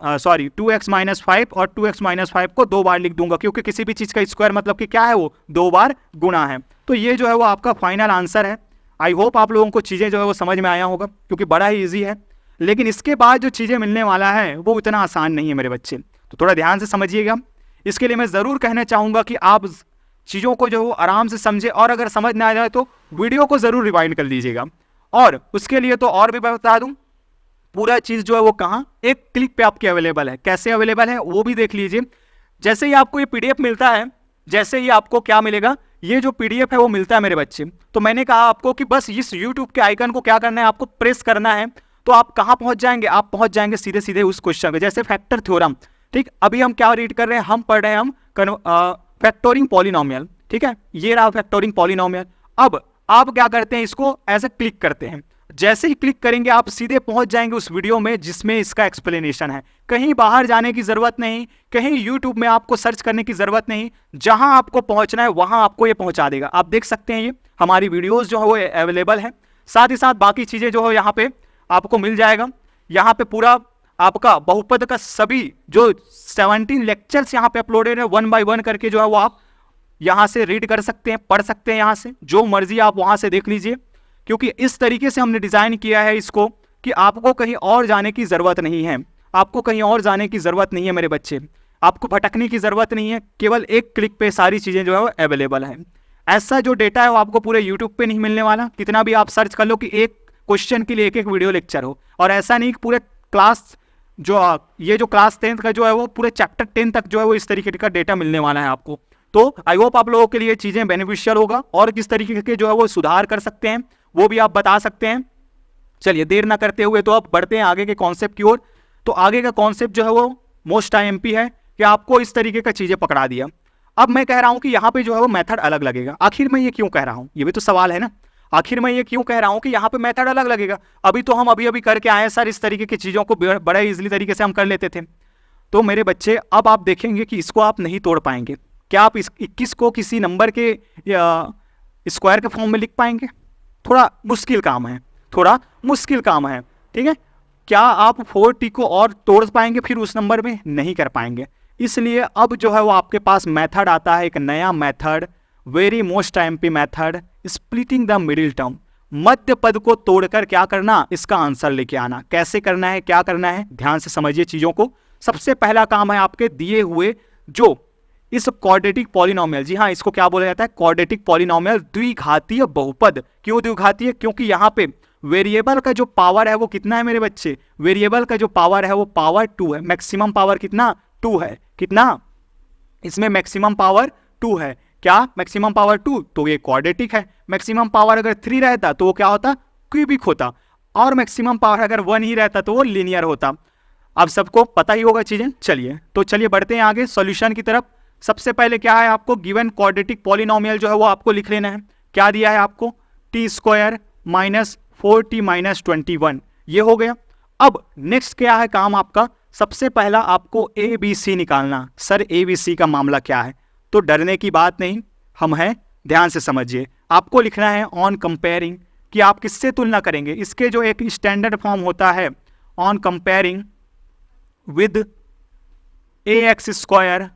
2x - 5 और 2x - 5 को 2 बार लिख दूंगा, क्योंकि किसी भी चीज का स्क्वायर मतलब कि क्या है, वो 2 बार गुणा है। तो ये जो है वो आपका फाइनल आंसर है। आई होप आप लोगों को चीजें जो है वो समझ में आया होगा, क्योंकि बड़ा ही ईजी है। लेकिन इसके बाद जो चीजें मिलने वाला है वो इतना आसान नहीं है मेरे बच्चे, तो थोड़ा ध्यान से समझिएगा। इसके लिए मैं जरूर कहना चाहूंगा कि आप चीज़ों को जो आराम से समझे, और अगर समझ ना आ जाए तो वीडियो को ज़रूर रिवाइंड कर लीजिएगा। और उसके लिए तो और भी बता दूं, पूरा चीज़ जो है वो कहाँ, एक क्लिक पे आपके अवेलेबल है। कैसे अवेलेबल है वो भी देख लीजिए। जैसे ही आपको ये PDF मिलता है, जैसे ही आपको क्या मिलेगा, ये जो PDF है वो मिलता है मेरे बच्चे, तो मैंने कहा आपको कि बस इस YouTube के आइकन को क्या करना है, आपको प्रेस करना है। तो आप कहाँ पहुंच जाएंगे, आप पहुंच जाएंगे सीधे सीधे उस क्वेश्चन पे, जैसे फैक्टर थ्योरम। ठीक, अभी हम क्या रीड कर रहे हैं, हम पढ़ रहे हैं हम फैक्टोरिंग पॉलिनोमियल। ठीक है, ये रहा फैक्टोरिंग पॉलिनोमियल। अब आप क्या करते हैं, इसको ऐसे क्लिक करते हैं। जैसे ही क्लिक करेंगे आप सीधे पहुंच जाएंगे उस वीडियो में जिसमें इसका एक्सप्लेनेशन है। कहीं बाहर जाने की जरूरत नहीं, कहीं यूट्यूब में आपको सर्च करने की जरूरत नहीं, जहां आपको पहुंचना है वहां आपको ये पहुंचा देगा। आप देख सकते हैं, ये हमारी वीडियोस जो है वो अवेलेबल है। साथ ही साथ बाकी चीजें जो है यहाँ पे आपको मिल जाएगा। यहाँ पे पूरा आपका बहुपद का सभी जो 17 लेक्चर्स यहाँ पे अपलोडेड है, 1 बाय 1 करके जो है वो आप यहाँ से रीड कर सकते हैं, पढ़ सकते हैं। यहाँ से जो मर्जी आप वहाँ से देख लीजिए, क्योंकि इस तरीके से हमने डिज़ाइन किया है इसको कि आपको कहीं और जाने की ज़रूरत नहीं है। आपको कहीं और जाने की ज़रूरत नहीं है मेरे बच्चे, आपको भटकने की ज़रूरत नहीं है। केवल एक क्लिक पे सारी चीज़ें जो है वो अवेलेबल है। ऐसा जो डेटा है वो आपको पूरे यूट्यूब पे नहीं मिलने वाला। कितना भी आप सर्च कर लो कि एक क्वेश्चन के लिए एक वीडियो लेक्चर हो, और ऐसा नहीं कि पूरे क्लास जो ये जो क्लास 10th का जो है वो पूरे चैप्टर 10 तक जो है वो इस तरीके का डेटा मिलने वाला है आपको। तो आई होप आप लोगों के लिए चीज़ें बेनिफिशियल होगा, और किस तरीके के जो है वो सुधार कर सकते हैं वो भी आप बता सकते हैं। चलिए देर ना करते हुए तो अब बढ़ते हैं आगे के कॉन्सेप्ट की ओर। तो आगे का कॉन्सेप्ट जो है वो मोस्ट IMP है कि आपको इस तरीके का चीज़ें पकड़ा दिया। अब मैं कह रहा हूं कि यहाँ पे जो है वो मेथड अलग लगेगा। आखिर मैं ये क्यों कह रहा हूँ, ये भी तो सवाल है ना। आखिर मैं ये क्यों कह रहा हूँ कि यहाँ पे मेथड अलग लगेगा। अभी तो हम अभी करके आए सर, इस तरीके की चीज़ों को बड़े इजीली तरीके से हम कर लेते थे। तो मेरे बच्चे अब आप देखेंगे कि इसको आप नहीं तोड़ पाएंगे। क्या आप इस 21 को किसी नंबर के स्क्वायर के फॉर्म में लिख पाएंगे? थोड़ा मुश्किल काम है, थोड़ा मुश्किल काम है। ठीक है, क्या आप 40 को और तोड़ पाएंगे फिर उस नंबर में? नहीं कर पाएंगे। इसलिए अब जो है वो आपके पास मेथड आता है, एक नया method, very most IMP method splitting the middle term, मध्य पद को तोड़कर क्या करना, इसका आंसर लेके आना। कैसे करना है, क्या करना है, ध्यान से समझिए चीजों को। सबसे पहला काम है आपके दिए हुए जो इस क्वाड्रेटिक पॉलिनोमियल, जी हाँ इसको क्या बोला जाता है, क्वाड्रेटिक पॉलिनोमियल द्विघातीय बहुपद। क्यों द्विघातीय, क्योंकि यहाँ पे वेरिएबल का जो पावर है वो कितना है मेरे बच्चे, वेरिएबल का जो पावर है वो पावर 2 है, मैक्सिमम पावर कितना 2 है, कितना इसमें मैक्सिमम पावर 2 है। क्या मैक्सिमम पावर 2, तो ये क्वाड्रेटिक है। मैक्सिमम पावर अगर 3 रहता तो वो क्या होता, क्यूबिक होता, और मैक्सिमम पावर अगर 1 ही रहता तो वो लीनियर होता। अब सबको पता ही होगा चीजें। चलिए बढ़ते हैं आगे सॉल्यूशन की तरफ। सबसे पहले क्या है, आपको गिवन क्वाड्रेटिक पॉलिनोमियल जो है वो आपको लिख लेना है। क्या दिया है आपको, t² माइनस 4t माइनस 21, ये हो गया। अब नेक्स्ट क्या है काम आपका, सबसे पहला आपको ABC निकालना। सर ABC का मामला क्या है, तो डरने की बात नहीं, हम हैं, ध्यान से समझिए। आपको लिखना है ऑन कंपेयरिंग, कि आप किससे तुलना करेंगे, इसके जो एक स्टैंडर्ड फॉर्म होता है on comparing with ax²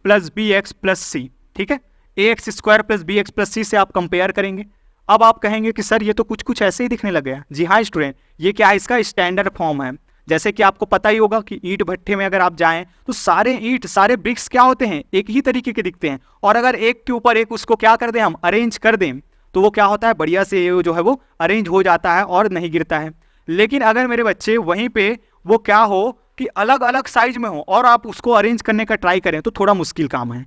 plus bx plus c, ठीक है, ax² plus bx plus c से आप कंपेयर करेंगे। अब आप कहेंगे कि सर ये तो कुछ कुछ ऐसे ही दिखने लग गया। जी हाँ स्टूडेंट, ये क्या है, इसका स्टैंडर्ड फॉर्म है। जैसे कि आपको पता ही होगा कि ईंट भट्ठे में अगर आप जाएं तो सारे ईंट, सारे ब्रिक्स क्या होते हैं, एक ही तरीके के दिखते हैं, और अगर एक के ऊपर एक उसको क्या कर दें, हम अरेंज कर दें, तो वो क्या होता है, बढ़िया से जो है वो अरेंज हो जाता है और नहीं गिरता है। लेकिन अगर मेरे बच्चे वहीं पे वो क्या हो कि अलग अलग साइज में हो और आप उसको अरेंज करने का ट्राई करें तो थोड़ा मुश्किल काम है।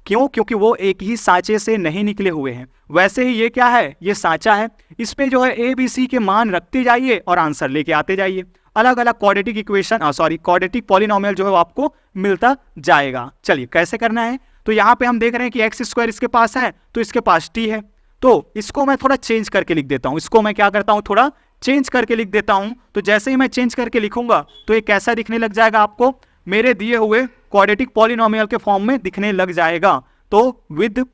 क्यों, क्योंकि वो एक ही सांचे से नहीं निकले हुए हैं। वैसे ही ये क्या है, ये सांचा है, इसमें जो है ABC के मान रखते जाइए और आंसर लेके आते जाइए। अलग अलग क्वाड्रेटिक इक्वेशन क्वाड्रेटिक पॉलिनोमियल जो है वो आपको मिलता जाएगा। चलिए कैसे करना है, तो यहाँ पे हम देख रहे हैं कि x² इसके पास है तो इसके पास t है, तो इसको मैं थोड़ा चेंज करके लिख देता हूँ। इसको मैं क्या करता हूँ, थोड़ा चेंज करके लिख देता हूँ। तो जैसे ही मैं चेंज करके लिखूंगा तो ये कैसा दिखने लग जाएगा, आपको मेरे दिए हुए क्वाड्रेटिक पॉलिनोमियल के फॉर्म में दिखने लग जाएगा। तो with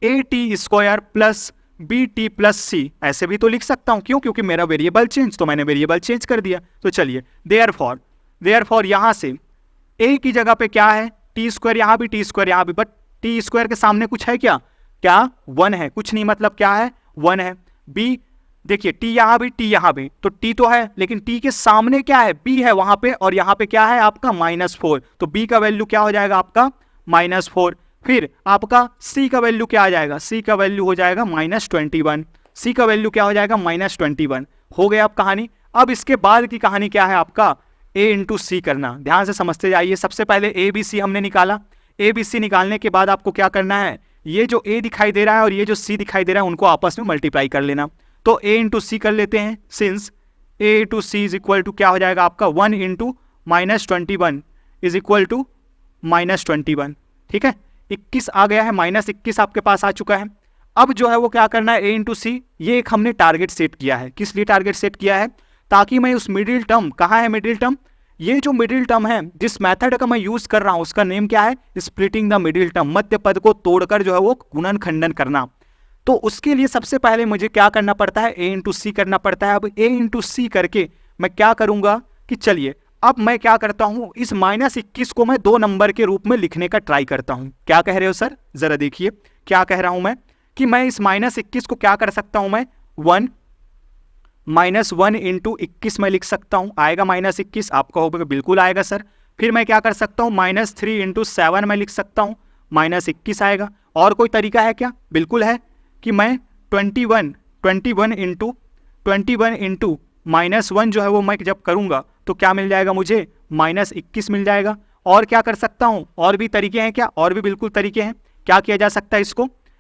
at² plus bt plus c, ऐसे भी तो लिख सकता हूं। क्यों, क्योंकि मेरा वेरिएबल चेंज, तो मैंने वेरिएबल चेंज कर दिया। तो चलिए देयरफॉर यहां से a की जगह पे क्या है, t², यहां भी t² यहां भी, बट t² के सामने कुछ है क्या, 1 है, कुछ नहीं, मतलब क्या है 1 है। b देखिए t यहां भी t यहां भी, तो t तो है, लेकिन t के सामने क्या है, b है वहां पे, और यहां पे क्या है आपका -4, तो b का वैल्यू क्या हो जाएगा आपका -4। फिर आपका c का वैल्यू क्या आ जाएगा, c का वैल्यू हो जाएगा -21, c का वैल्यू क्या हो जाएगा -21। हो गया अब कहानी। अब इसके बाद की कहानी क्या है आपका, a इंटू सी करना। ध्यान से समझते जाइए। सबसे पहले ABC हमने निकाला, ABC निकालने के बाद आपको क्या करना है, ये जो a दिखाई दे रहा है और ये जो c दिखाई दे रहा है उनको आपस में मल्टीप्लाई कर लेना। तो a इंटू सी कर लेते हैं, since a into c is equal to क्या हो जाएगा आपका 1 इंटू -21 इज इक्वल टू -21, ठीक है। 21 आ गया है, -21 आपके पास आ चुका है। अब जो है वो क्या करना है, a इंटू सी, ये एक हमने टारगेट सेट किया है। किस लिए टारगेट सेट किया है, ताकि मैं उस मिडिल टर्म, कहाँ है मिडिल टर्म, ये जो मिडिल टर्म है जिस मेथड का मैं यूज कर रहा हूं उसका नेम क्या है, स्प्लिटिंग द मिडिल टर्म, मध्य पद को तोड़कर जो है वो गुणन खंडन करना। तो उसके लिए सबसे पहले मुझे क्या करना पड़ता है, a इंटू सी करना पड़ता है। अब a इंटू सी करके मैं क्या करूंगा कि चलिए अब मैं क्या करता हूं, इस -21 को मैं 2 नंबर के रूप में लिखने का ट्राई करता हूं। क्या कह रहे हो सर, जरा देखिए क्या कह रहा हूं मैं, कि मैं इस -21 को क्या कर सकता हूं, मैं 1 इंटू 21 में लिख सकता हूं। आएगा -21, आप कहोगे बिल्कुल आएगा सर। फिर मैं क्या कर सकता हूं, -3 इंटू 7 में लिख सकता हूं, -21 आएगा। और कोई तरीका है क्या, बिल्कुल है, कि मैं 21 इंटू -1 जो है वो मैं जब करूंगा तो क्या मिल जाएगा मुझे, -21 मिल जाएगा। और क्या कर सकता हूं, और भी तरीके हैं क्या, और भी बिल्कुल तरीके हैं। क्या किया जा सकता है,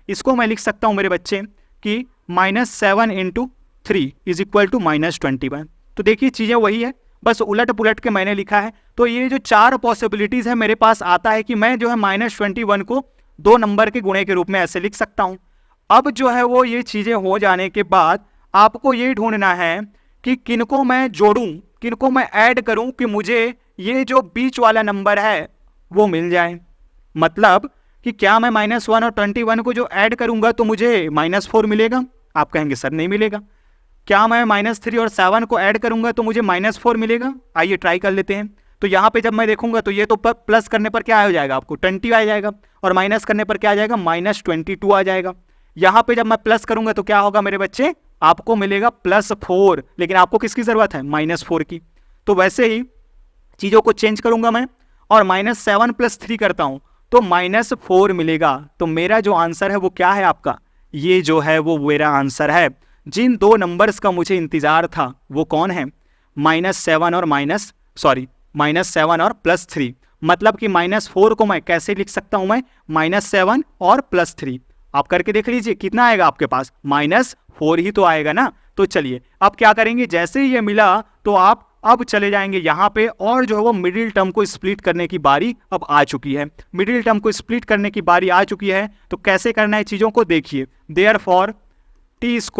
इसको मैं लिख सकता हूं मेरे बच्चे कि -7 इंटू 3 इज इक्वल टू -21। तो देखिए चीजें वही है, बस उलट पुलट के मैंने लिखा है। तो ये जो 4 पॉसिबिलिटीज है मेरे पास आता है कि मैं जो है -21 को 2 नंबर के गुणे के रूप में ऐसे लिख सकता हूं। अब जो है वो ये चीजें हो जाने के बाद आपको ये ढूंढना है कि किनको मैं जोड़ूं, किनको मैं ऐड करूं कि मुझे ये जो बीच वाला नंबर है वो मिल जाए। मतलब कि क्या मैं -1 और 21 को जो ऐड करूंगा तो मुझे -4 मिलेगा, आप कहेंगे सर नहीं मिलेगा। क्या मैं -3 और 7 को ऐड करूंगा तो मुझे -4 मिलेगा, आइए ट्राई कर लेते हैं। तो यहाँ पे जब मैं देखूंगा तो ये तो प्लस करने पर क्या हो जाएगा आपको 20 आ जाएगा, और माइनस करने पर क्या आ जाएगा -22 आ जाएगा। यहाँ पे जब मैं प्लस करूंगा तो क्या होगा मेरे बच्चे, आपको मिलेगा +4, लेकिन आपको किसकी जरूरत है -4 की। तो वैसे ही चीजों को चेंज करूंगा मैं और -7 + 3 करता हूं तो -4 मिलेगा। तो मेरा जो आंसर है वो क्या है आपका, ये जो है वो मेरा आंसर है। जिन दो नंबर्स का मुझे इंतजार था वो कौन है, -7 और +3। मतलब कि -4 को मैं कैसे लिख सकता हूं मैं, -7 और +3। आप करके देख लीजिए कितना आएगा आपके पास, -4 ही तो आएगा ना। तो चलिए अब क्या करेंगे, जैसे ही ये मिला तो आप अब चले जाएंगे यहाँ पे, और जो है वो मिडिल टर्म को स्प्लिट करने की बारी अब आ चुकी है। मिडिल टर्म को स्प्लिट करने की बारी आ चुकी है, तो कैसे करना है चीज़ों को देखिए। Therefore t² -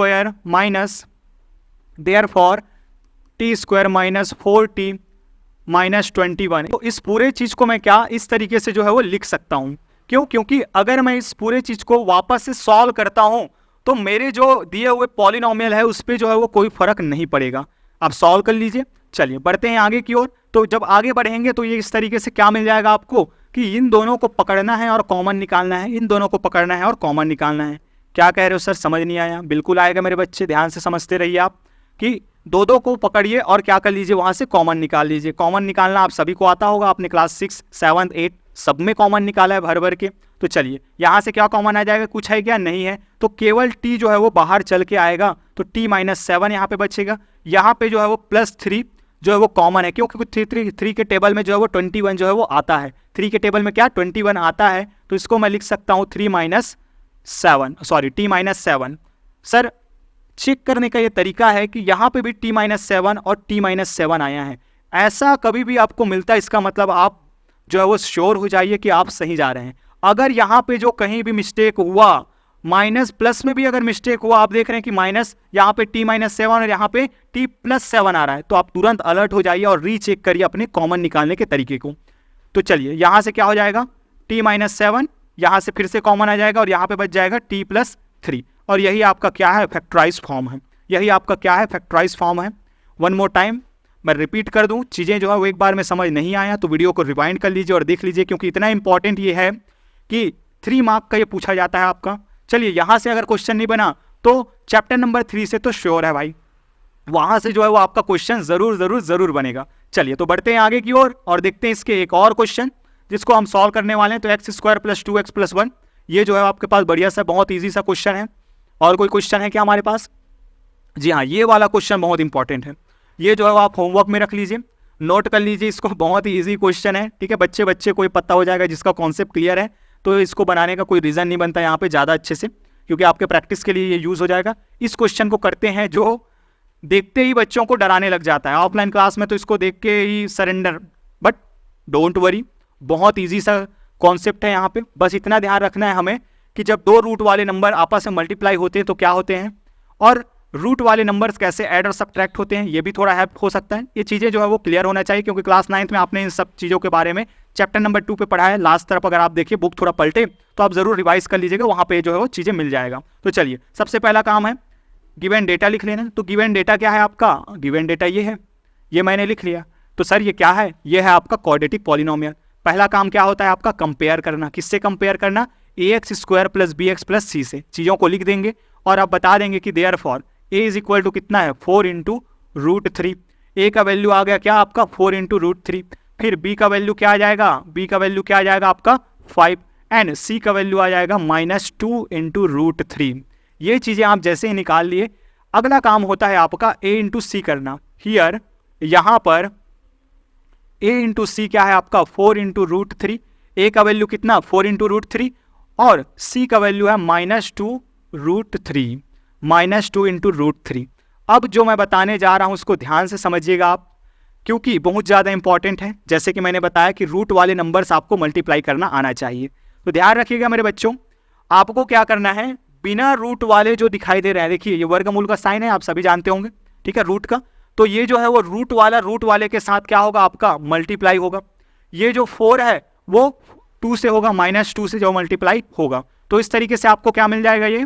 4t -21। तो इस पूरे चीज़ को मैं क्या इस तरीके से जो है वो लिख सकता हूँ। क्यों, क्योंकि अगर मैं इस पूरे चीज़ को वापस से सॉल्व करता हूँ तो मेरे जो दिए हुए पॉलिनोमियल है उस पर जो है वो कोई फर्क नहीं पड़ेगा। आप सॉल्व कर लीजिए। चलिए बढ़ते हैं आगे की ओर। तो जब आगे बढ़ेंगे तो ये इस तरीके से क्या मिल जाएगा आपको कि इन दोनों को पकड़ना है और कॉमन निकालना है, इन दोनों को पकड़ना है और कॉमन निकालना है। क्या कह रहे हो सर, समझ नहीं आया? बिल्कुल आएगा मेरे बच्चे, ध्यान से समझते रहिए आप कि दो को पकड़िए और क्या कर लीजिए, वहां से कॉमन निकाल लीजिए। कॉमन निकालना आप सभी को आता होगा, आपने क्लास 6, 7, 8 सब में कॉमन निकाला है भर भर के। तो चलिए यहाँ से क्या कॉमन आ जाएगा, कुछ है क्या, नहीं है, तो केवल t जो है वो बाहर चल के आएगा, तो t -7 यहाँ पे बचेगा। यहाँ पे जो है वो +3 जो है वो कॉमन है, क्योंकि 3 के टेबल में जो है वो 21 जो है वो आता है। 3 के टेबल में क्या 21 आता है, तो इसको मैं लिख सकता हूँ t -7। सर चेक करने का ये तरीका है कि यहाँ पे भी t -7 और t -7 आया है। ऐसा कभी भी आपको मिलता है, इसका मतलब आप जो है वो श्योर हो जाइए कि आप सही जा रहे हैं। अगर यहाँ पे जो कहीं भी मिस्टेक हुआ, माइनस प्लस में भी अगर मिस्टेक हुआ, आप देख रहे हैं कि माइनस यहाँ पे t -7 और यहाँ पे t +7 आ रहा है, तो आप तुरंत अलर्ट हो जाइए और रीचेक करिए अपने कॉमन निकालने के तरीके को। तो चलिए यहाँ से क्या हो जाएगा, t -7 यहाँ से फिर से कॉमन आ जाएगा और यहाँ पे बच जाएगा t +3, और यही आपका क्या है, फैक्टराइज फॉर्म है। यही आपका क्या है, फैक्टराइज फॉर्म है। वन मोर टाइम मैं रिपीट कर दूं, चीज़ें जो है वो एक बार में समझ नहीं आया तो वीडियो को रिवाइंड कर लीजिए और देख लीजिए, क्योंकि इतना इंपॉर्टेंट ये है कि 3 मार्क का ये पूछा जाता है आपका। चलिए यहाँ से अगर क्वेश्चन नहीं बना तो चैप्टर नंबर 3 से तो श्योर है भाई, वहाँ से जो है वो आपका क्वेश्चन ज़रूर बनेगा। चलिए तो बढ़ते हैं आगे की ओर और देखते हैं इसके एक और क्वेश्चन जिसको हम सॉल्व करने वाले हैं। तो x² + 2x + 1, ये जो है आपके पास बढ़िया सा बहुत ईजी सा क्वेश्चन है। और कोई क्वेश्चन है क्या हमारे पास? जी हाँ, ये वाला क्वेश्चन बहुत इंपॉर्टेंट है। ये जो है आप होमवर्क में रख लीजिए, नोट कर लीजिए इसको, बहुत ही ईजी क्वेश्चन है। ठीक है, बच्चे कोई पता हो जाएगा जिसका कॉन्सेप्ट क्लियर है, तो इसको बनाने का कोई रीज़न नहीं बनता यहाँ पे ज़्यादा अच्छे से, क्योंकि आपके प्रैक्टिस के लिए ये यूज़ हो जाएगा। इस क्वेश्चन को करते हैं जो देखते ही बच्चों को डराने लग जाता है ऑफलाइन क्लास में, तो इसको देख के ही सरेंडर, बट डोंट वरी, बहुत ईजी सा कॉन्सेप्ट है यहाँ पे। बस इतना ध्यान रखना है हमें कि जब 2 रूट वाले नंबर आपस में मल्टीप्लाई होते हैं तो क्या होते हैं, और रूट वाले नंबर्स कैसे ऐड और सब्ट्रैक्ट होते हैं, ये भी थोड़ा हेल्प हो सकता है। ये चीज़ें जो है वो क्लियर होना चाहिए, क्योंकि क्लास 9th में आपने इन सब चीज़ों के बारे में चैप्टर नंबर 2 पे पढ़ा है। लास्ट तरफ अगर आप देखिए बुक थोड़ा पलटे तो आप ज़रूर रिवाइज कर लीजिएगा, वहाँ पे जो है वो चीज़ें मिल जाएगा। तो चलिए सबसे पहला काम है गिवन डेटा लिख लेना। तो गिवन डेटा क्या है आपका, गिवन डेटा ये है, ये मैंने लिख लिया। तो सर ये क्या है, ये है आपका क्वाड्रेटिक पॉलिनोमियल। पहला काम क्या होता है आपका, कंपेयर करना। किससे कंपेयर करना, ax² + bx + c से। चीज़ों को लिख देंगे और आप बता देंगे कि देयरफॉर a = कितना है, 4 × √3। a का वैल्यू आ गया क्या आपका 4 × √3। फिर b का वैल्यू क्या आ जाएगा, b का वैल्यू क्या आ जाएगा आपका 5, एंड c का वैल्यू आ जाएगा -2 × √3। ये चीज़ें आप जैसे ही निकाल लिए, अगला काम होता है आपका a × c करना। हियर यहाँ पर a × c क्या है आपका 4 × √3। a का वैल्यू कितना 4 × √3 और c का वैल्यू है -2 √3, -2 × √3। अब जो मैं बताने जा रहा हूं उसको ध्यान से समझिएगा आप, क्योंकि बहुत ज़्यादा इंपॉर्टेंट है। जैसे कि मैंने बताया कि रूट वाले नंबर्स आपको मल्टीप्लाई करना आना चाहिए, तो ध्यान रखिएगा मेरे बच्चों। आपको क्या करना है, बिना रूट वाले जो दिखाई दे रहे हैं, देखिए ये वर्गमूल का साइन है, आप सभी जानते होंगे, ठीक है, रूट का। तो ये जो है वो रूट वाले के साथ क्या होगा आपका मल्टीप्लाई होगा। ये जो 4 है वो 2 से होगा, -2 से जो मल्टीप्लाई होगा। तो इस तरीके से आपको क्या मिल जाएगा, ये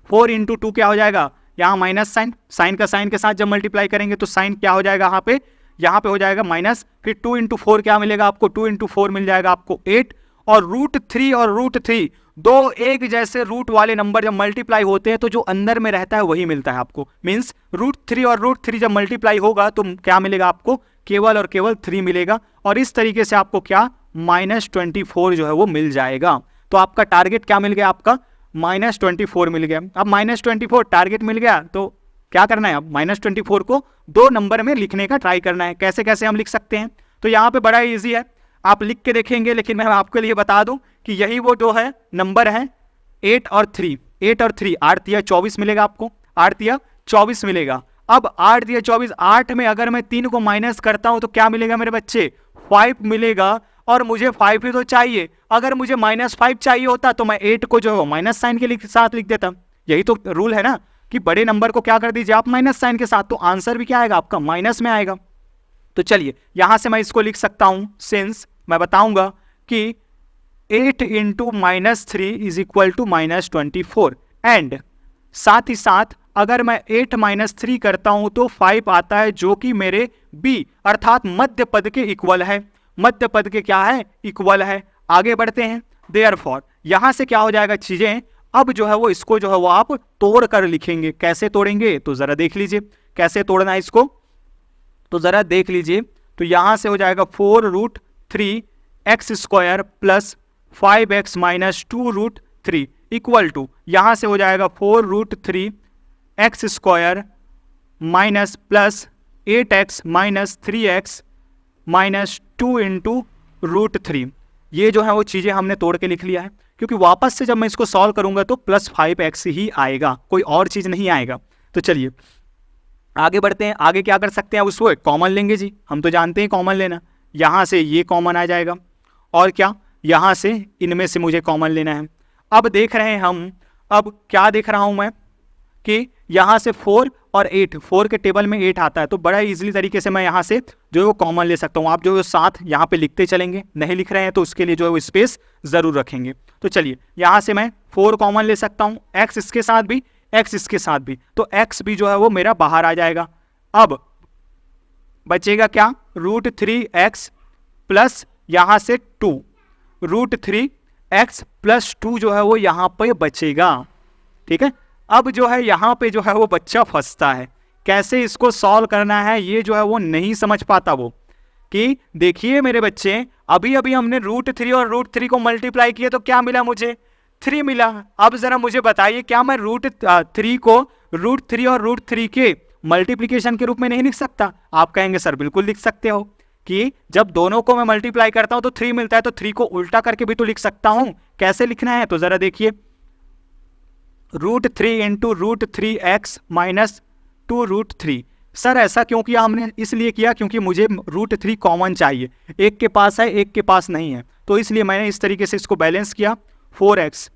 4 × 2 क्या हो जाएगा, यहाँ माइनस साइन, साइन का साइन के साथ जब मल्टीप्लाई करेंगे तो साइन क्या हो जाएगा यहाँ पे यहाँ पे हो जाएगा माइनस, फिर 2 इंटू 4 क्या मिलेगा आपको, 2 इंटू 4 मिल जाएगा आपको 8, और √3 और √3 दो एक जैसे रूट वाले नंबर जब मल्टीप्लाई होते हैं तो जो अंदर में रहता है वही मिलता है आपको। मीन्स √3 और √3 जब मल्टीप्लाई होगा तो क्या मिलेगा आपको, केवल और केवल 3 मिलेगा, और इस तरीके से आपको क्या -24 जो है वो मिल जाएगा। तो आपका टारगेट क्या मिल गया, आपका -24 मिल गया। अब -24 टारगेट मिल गया तो क्या करना है, अब -24 को 2 नंबर में लिखने का ट्राई करना है। कैसे कैसे हम लिख सकते हैं, तो यहाँ पे बड़ा ईजी है, आप लिख के देखेंगे, लेकिन मैं आपके लिए बता दूं कि यही वो जो है नंबर है 8 और 3, 8 और 3, 8 दिया 24 मिलेगा आपको, 8 दिया 24 मिलेगा। अब 8 दिया 24, 8 में अगर मैं 3 को माइनस करता हूं तो क्या मिलेगा मेरे बच्चे, 5 मिलेगा, और मुझे 5 ही तो चाहिए। अगर मुझे -5 चाहिए होता तो मैं 8 को जो है माइनस साइन के साथ लिख देता। यही तो रूल है ना कि बड़े नंबर को क्या कर दीजिए आप माइनस साइन के साथ, तो आंसर भी क्या आएगा आपका माइनस में आएगा। तो चलिए यहां से मैं इसको लिख सकता हूं, सिंस मैं बताऊंगा कि 8 into -3 is equal to -24, and साथ ही साथ अगर मैं 8 - 3 करता हूं तो 5 आता है, जो कि मेरे b अर्थात मध्य पद के इक्वल है। मध्य पद के क्या है, इक्वल है। आगे बढ़ते हैं, देयरफॉर यहां से क्या हो जाएगा चीजें, अब जो है वो इसको जो है वो आप तोड़ कर लिखेंगे। कैसे तोड़ेंगे तो जरा देख लीजिए, कैसे तोड़ना है इसको तो जरा देख लीजिए। तो यहां से हो जाएगा 4√3x² plus 5x - 2√3 equal to, यहां से हो जाएगा 4√3x² minus plus 8x - 3x - 2 into √3। ये जो है वो चीजें हमने तोड़ के लिख लिया है, क्योंकि वापस से जब मैं इसको सॉल्व करूंगा तो +5x ही आएगा, कोई और चीज नहीं आएगा। तो चलिए आगे बढ़ते हैं। आगे क्या कर सकते हैं, उसको कॉमन लेंगे जी, हम तो जानते हैं कॉमन लेना। यहां से ये कॉमन आ जाएगा, और क्या यहां से इनमें से मुझे कॉमन लेना है। अब देख रहे हैं हम, अब क्या देख रहा हूं मैं कि यहां से 4 और 8, 4 के टेबल में 8 आता है, तो बड़ा इजीली तरीके से मैं यहां से जो है वो कॉमन ले सकता हूं। आप जो है साथ यहां पे लिखते चलेंगे, नहीं लिख रहे हैं तो उसके लिए जो है वो स्पेस जरूर रखेंगे। तो चलिए यहां से मैं 4 कॉमन ले सकता हूं, x इसके साथ भी, x इसके साथ भी, तो x भी जो है वो मेरा बाहर आ जाएगा। अब बचेगा क्या, √3x प्लस यहां से 2, √3x प्लस 2 जो है वो यहां पे बचेगा। ठीक है, अब जो है यहाँ पे जो है वो बच्चा फंसता है, कैसे इसको सॉल्व करना है ये जो है वो नहीं समझ पाता वो, कि देखिए मेरे बच्चे अभी अभी हमने √3 और √3 को मल्टीप्लाई किया तो क्या मिला मुझे, 3 मिला। अब जरा मुझे बताइए क्या मैं √3 को √3 और √3 के मल्टीप्लीकेशन के रूप में नहीं लिख सकता? आप कहेंगे सर बिल्कुल लिख सकते हो, कि जब दोनों को मैं मल्टीप्लाई करता हूं तो 3 मिलता है, तो 3 को उल्टा करके भी तो लिख सकता हूं। कैसे लिखना है तो जरा देखिए, √3 इंटू √3x माइनस 2√3। सर ऐसा क्यों किया हमने, इसलिए किया क्योंकि मुझे √3 कॉमन चाहिए, एक के पास है एक के पास नहीं है, तो इसलिए मैंने इस तरीके से इसको बैलेंस किया। 4x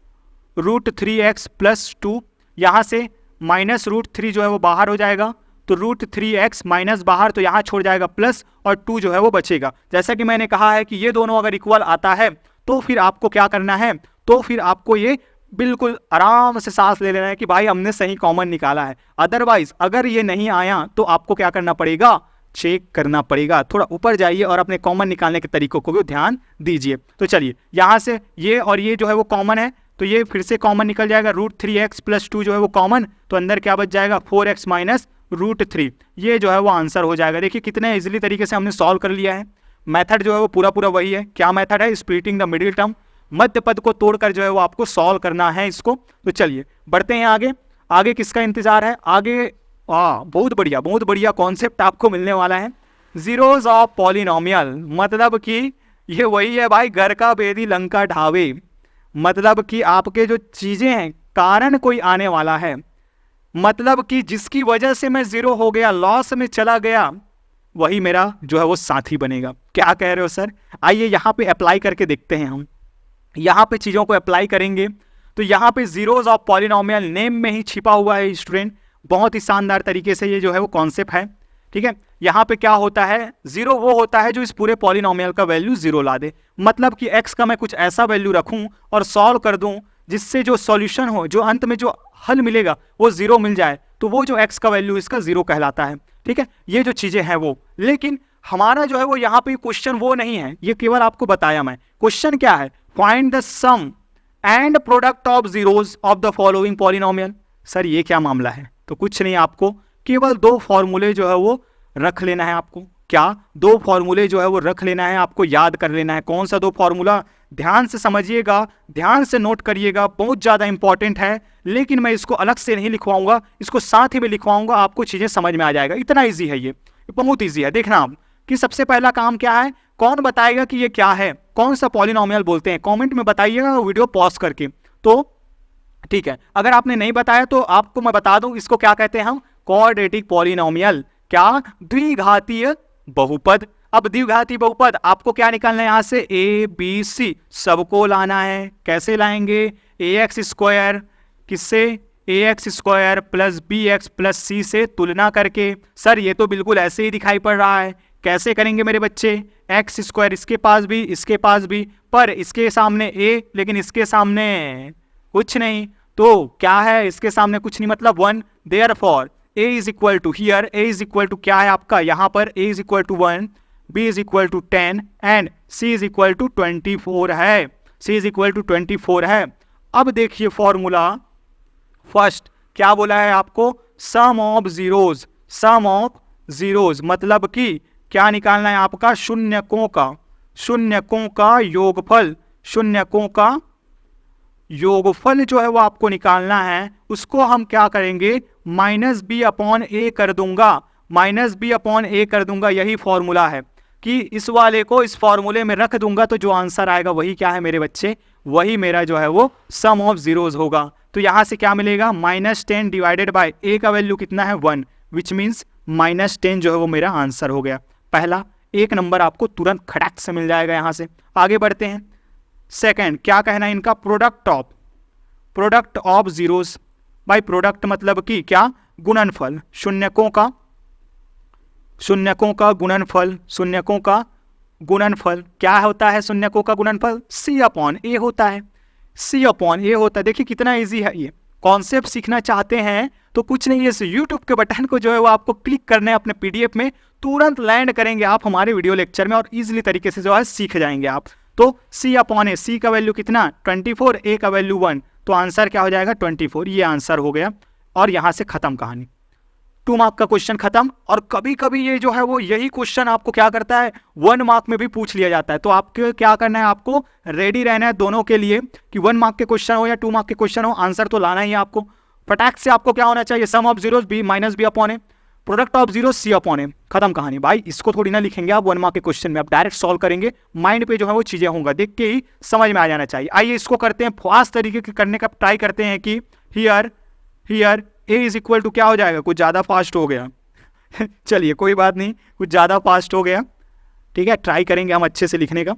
√3x प्लस 2, यहाँ से माइनस √3 जो है वो बाहर हो जाएगा, तो √3x माइनस बाहर, तो यहाँ छोड़ जाएगा प्लस, और 2 जो है वो बचेगा। जैसा कि मैंने कहा है कि ये दोनों अगर इक्वल आता है तो फिर आपको क्या करना है, तो फिर आपको ये बिल्कुल आराम से सांस ले लेना है कि भाई हमने सही कॉमन निकाला है। अदरवाइज अगर ये नहीं आया तो आपको क्या करना पड़ेगा, चेक करना पड़ेगा। थोड़ा ऊपर जाइए और अपने कॉमन निकालने के तरीकों को भी ध्यान दीजिए। तो चलिए यहाँ से ये और ये जो है वो कॉमन है, तो ये फिर से कॉमन निकल जाएगा, √3x प्लस 2 जो है वो कॉमन, तो अंदर क्या बच जाएगा 4x माइनस √3। ये जो है वो आंसर हो जाएगा। देखिए कितने इजीली तरीके से हमने सॉल्व कर लिया है। मेथड जो है वो पूरा वही है। क्या मेथड है, स्प्लिटिंग द मिडिल टर्म, मध्य पद को तोड़कर जो है वो आपको सॉल्व करना है इसको। तो चलिए बढ़ते हैं आगे। आगे किसका इंतजार है, आगे बहुत बढ़िया कॉन्सेप्ट आपको मिलने वाला है, जीरोज ऑफ पॉलिनोमियल। मतलब कि ये वही है भाई, घर का बेदी लंका ढावे, मतलब कि आपके जो चीजें हैं, कारण कोई आने वाला है, मतलब कि जिसकी वजह से मैं जीरो हो गया, लॉस में चला गया, वही मेरा जो है वो साथी बनेगा। क्या कह रहे हो सर? आइए यहाँ पे अप्लाई करके देखते हैं। हम यहाँ पे चीजों को अप्लाई करेंगे तो यहाँ पे जीरोज ऑफ पॉलिनोमियल नेम में ही छिपा हुआ है स्टूडेंट। बहुत ही शानदार तरीके से ये जो है वो कॉन्सेप्ट है। ठीक है, यहाँ पे क्या होता है, जीरो वो होता है जो इस पूरे पॉलिनोमियल का वैल्यू जीरो ला दे। मतलब कि एक्स का मैं कुछ ऐसा वैल्यू रखूं और सॉल्व कर दूं जिससे जो सॉल्यूशन हो, जो अंत में जो हल मिलेगा वो जीरो मिल जाए, तो वो जो एक्स का वैल्यू इसका जीरो कहलाता है। ठीक है, ये जो चीजें हैं वो, लेकिन हमारा जो है वो यहाँ पे क्वेश्चन वो नहीं है, ये केवल आपको बताया मैं। क्वेश्चन क्या है, find the sum and product of zeros of the following polynomial. Sir ये क्या मामला है, तो कुछ नहीं, आपको केवल दो फॉर्मूले जो है वो रख लेना है। आपको क्या, दो फॉर्मूले जो है वो रख लेना है, आपको याद कर लेना है। कौन सा दो फॉर्मूला, ध्यान से समझिएगा, ध्यान से नोट करिएगा, बहुत ज़्यादा इंपॉर्टेंट है। लेकिन मैं इसको अलग से नहीं लिखवाऊंगा, इसको साथ ही में लिखवाऊंगा, आपको चीज़ें समझ में आ जाएगा। इतना ईजी है, ये बहुत ईजी है। देखना आप कि सबसे पहला काम क्या है, कौन बताएगा कि ये क्या है, कौन सा पॉलिनोमियल बोलते हैं, कमेंट में बताइएगा वीडियो पॉज करके, तो ठीक है। अगर आपने नहीं बताया तो आपको मैं बता दूं, इसको क्या कहते हैं हम, क्वाड्रेटिक पॉलिनोमियल। क्या, द्विघातीय बहुपद। अब द्विघातीय बहुपद आपको क्या निकालना है, यहां से ए बी सी सबको लाना है। कैसे लाएंगे, ए एक्स स्क्वायर किससे, a x square plus b x plus c से तुलना करके। सर ये तो बिल्कुल ऐसे ही दिखाई पड़ रहा है, कैसे करेंगे मेरे बच्चे, एक्स स्क्वायर इसके पास भी इसके पास भी, पर इसके सामने ए लेकिन इसके सामने कुछ नहीं, तो क्या है, इसके सामने कुछ नहीं मतलब 1। Therefore a is equal to, here a is equal to क्या है आपका, यहाँ पर a is equal to 1, b is equal to 10 and c is equal to 24 है। सी इज इक्वल टू 24 है। अब देखिए फॉर्मूला, फर्स्ट क्या बोला है आपको, sum of zeros. Sum of zeros मतलब कि क्या निकालना है आपका, शून्यकों का योगफल। शून्यकों का योगफल जो है वो आपको निकालना है। उसको हम क्या करेंगे, माइनस बी अपॉन ए कर दूंगा, माइनस बी अपॉन ए कर दूंगा। यही फॉर्मूला है कि इस वाले को इस फॉर्मूले में रख दूंगा तो जो आंसर आएगा वही क्या है मेरे बच्चे, वही मेरा जो है वो सम ऑफ जीरोज होगा। तो यहां से क्या मिलेगा, -10 डिवाइडेड बाय ए का वैल्यू कितना है 1, विच मीन्स -10 जो है वो मेरा आंसर हो गया। पहला एक नंबर आपको तुरंत खटाक से मिल जाएगा। यहां से आगे बढ़ते हैं। सेकंड क्या कहना है इनका, product of zeros. By product मतलब कि क्या, गुणनफल, शून्यकों का गुणनफल। शून्यकों का गुणनफल क्या होता है, शून्यकों का गुणनफल सी अपॉन ए होता है। सी अपॉन ए होता है। देखिए कितना इजी है ये। कॉन्सेप्ट सीखना चाहते हैं तो कुछ नहीं, इस यूट्यूब के बटन को जो है वो आपको क्लिक करना है अपने पीडीएफ में, तुरंत लैंड करेंगे आप हमारे वीडियो लेक्चर में और इजीली तरीके से जो है सीख जाएंगे आप। तो सी अपॉन ए, सी का वैल्यू कितना 24, ए का वैल्यू 1, तो आंसर क्या हो जाएगा 24। ये आंसर हो गया और यहां से खत्म कहानी, 2 मार्क का क्वेश्चन खत्म। और कभी कभी ये जो है वो यही क्वेश्चन आपको क्या करता है 1 मार्क में भी पूछ लिया जाता है। तो आपको क्या करना है, आपको रेडी रहना है दोनों के लिए कि 1 मार्क के क्वेश्चन हो या 2 मार्क के क्वेश्चन हो, आंसर तो लाना ही है आपको। फटाक से आपको क्या होना चाहिए, sum of zeros b minus b upon a, product of zero c upon a, खत्म कहानी। भाई इसको थोड़ी ना लिखेंगे आप 1 मार्क के क्वेश्चन में, आप डायरेक्ट सॉल्व करेंगे, माइंड पे जो है वो चीजें होंगे, देख के ही समझ में आ जाना चाहिए। आइए इसको करते हैं फास्ट तरीके के करने का ट्राई करते हैं कि here a is equal to क्या हो जाएगा, कुछ ज्यादा फास्ट हो गया चलिए कोई बात नहीं, कुछ ज्यादा फास्ट हो गया, ठीक है, ट्राई करेंगे हम अच्छे से लिखने का।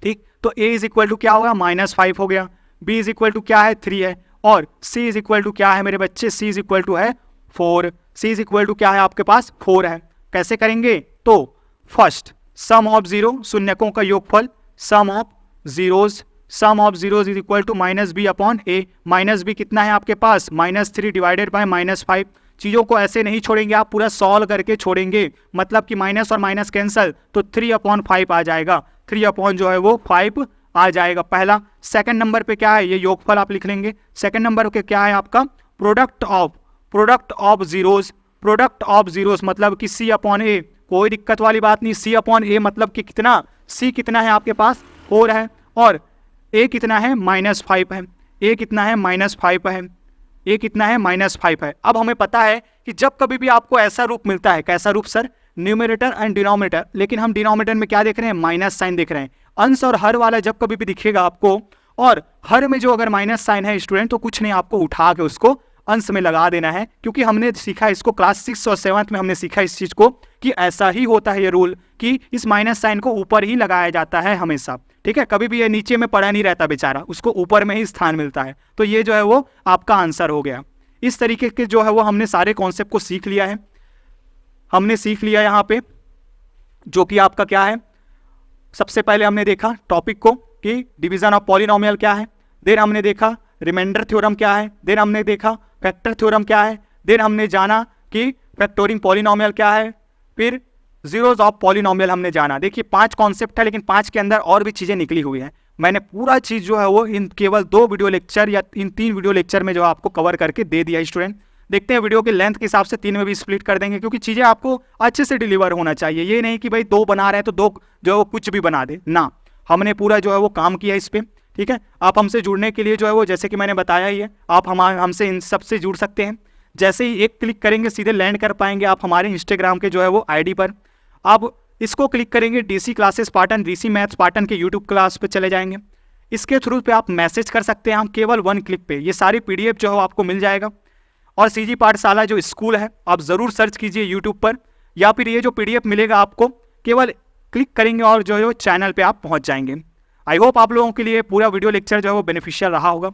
ठीक, तो a इज इक्वल टू क्या होगा, -5 हो गया, b इज इक्वल टू क्या है 3 है, और c इज इक्वल टू क्या है मेरे बच्चे, c इज इक्वल टू है 4, c इज इक्वल टू क्या है आपके पास 4 है। कैसे करेंगे, तो फर्स्ट सम ऑफ जीरो, शून्यकों का योगफल, sum of zeros is equal to -b upon a। -b कितना है आपके पास, -3 डिवाइडेड बाय -5। चीज़ों को ऐसे नहीं छोड़ेंगे आप, पूरा सॉल्व करके छोड़ेंगे, मतलब कि माइनस और माइनस कैंसल, तो 3/5 आ जाएगा, 3 अपॉन जो है वो 5 आ जाएगा पहला। सेकंड नंबर पे क्या है, ये योगफल आप लिख लेंगे। सेकंड नंबर पे क्या है आपका, प्रोडक्ट ऑफ जीरोस मतलब कि c अपॉन ए, कोई दिक्कत वाली बात नहीं, c अपॉन ए मतलब कि कितना, c कितना है आपके पास 4 है, और a कितना है -5 है, a कितना है -5 है, a कितना है -5 है। अब हमें पता है कि जब कभी भी आपको ऐसा रूप मिलता है, कैसा रूप सर, न्यूमरेटर एंड डिनोमिनेटर, लेकिन हम डिनोमिनेटर में क्या देख रहे हैं, माइनस साइन देख रहे हैं। अंश और हर वाला जब कभी भी दिखेगा आपको, और हर में जो अगर माइनस साइन है स्टूडेंट, तो कुछ नहीं, आपको उठा के उसको अंश में लगा देना है, क्योंकि हमने सीखा इसको क्लास 6 और 7 में हमने सीखा इस चीज को कि ऐसा ही होता है ये रूल, कि इस माइनस साइन को ऊपर ही लगाया जाता है हमेशा। ठीक है, कभी भी ये नीचे में पड़ा नहीं रहता बेचारा, उसको ऊपर में ही स्थान मिलता है। तो ये जो है वो आपका आंसर हो गया। इस तरीके के जो है वो हमने सारे कॉन्सेप्ट को सीख लिया है, हमने सीख लिया यहाँ पे, जो कि आपका क्या है, सबसे पहले हमने देखा टॉपिक को कि डिवीजन ऑफ पॉलिनोमियल क्या है, देन हमने देखा रिमाइंडर थ्योरम क्या है, देन हमने देखा फैक्टर थ्योरम क्या है, देन हमने जाना कि फैक्टोरिंग पॉलिनोमियल क्या है, फिर जीरोज ऑफ पॉलिनोमियल हमने जाना। देखिए 5 कॉन्सेप्ट है, लेकिन 5 के अंदर और भी चीज़ें निकली हुई हैं। मैंने पूरा चीज़ जो है वो इन केवल 2 वीडियो लेक्चर या इन 3 वीडियो लेक्चर में जो आपको कवर करके दे दिया स्टूडेंट। देखते हैं वीडियो के लेंथ के हिसाब से 3 में भी स्प्लिट कर देंगे, क्योंकि चीज़ें आपको अच्छे से डिलीवर होना चाहिए। ये नहीं कि भाई 2 बना रहे हैं तो 2 जो है वो कुछ भी बना दे ना। हमने पूरा जो है वो काम किया इस पर, ठीक है। आप हमसे जुड़ने के लिए जो है वो जैसे कि मैंने बताया ही है, आप हमसे इन सब से जुड़ सकते हैं। जैसे ही एक क्लिक करेंगे सीधे लैंड कर पाएंगे आप हमारे इंस्टाग्राम के जो है वो आईडी पर। आप इसको क्लिक करेंगे DC classes Spartan, DC maths Spartan के यूट्यूब क्लास पे चले जाएंगे। इसके थ्रू पे आप मैसेज कर सकते हैं, हम केवल 1 क्लिक पे ये सारी पीडीएफ जो है आपको मिल जाएगा। और सीजी पाठशाला जो स्कूल है आप ज़रूर सर्च कीजिए यूट्यूब पर, या फिर ये जो पीडीएफ मिलेगा आपको केवल क्लिक करेंगे और जो है वो चैनल पे आप पहुंच जाएंगे। आई होप आप लोगों के लिए पूरा वीडियो लेक्चर जो है वो बेनिफिशियल रहा होगा।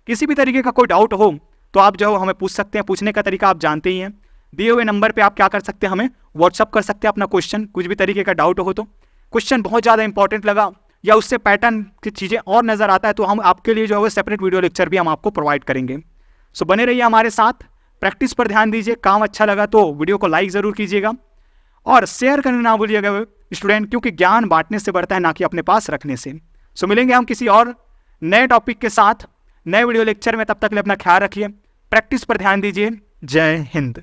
किसी भी तरीके का कोई डाउट हो तो आप जो है हमें पूछ सकते हैं। पूछने का तरीका आप जानते ही हैं, दिए हुए नंबर पे आप क्या कर सकते हैं, हमें व्हाट्सअप कर सकते हैं अपना क्वेश्चन। कुछ भी तरीके का डाउट हो तो, क्वेश्चन बहुत ज़्यादा इंपॉर्टेंट लगा या उससे पैटर्न की चीज़ें और नज़र आता है तो हम आपके लिए जो है सेपरेट वीडियो लेक्चर भी हम आपको प्रोवाइड करेंगे। सो बने रहिए हमारे साथ, प्रैक्टिस पर ध्यान दीजिए। काम अच्छा लगा तो वीडियो को लाइक ज़रूर कीजिएगा और शेयर करना ना भूलिएगा स्टूडेंट, क्योंकि ज्ञान बांटने से बढ़ता है ना कि अपने पास रखने से। सो मिलेंगे हम किसी और नए टॉपिक के साथ नए वीडियो लेक्चर में। तब तक के लिए अपना ख्याल रखिए, प्रैक्टिस पर ध्यान दीजिए। जय हिंद।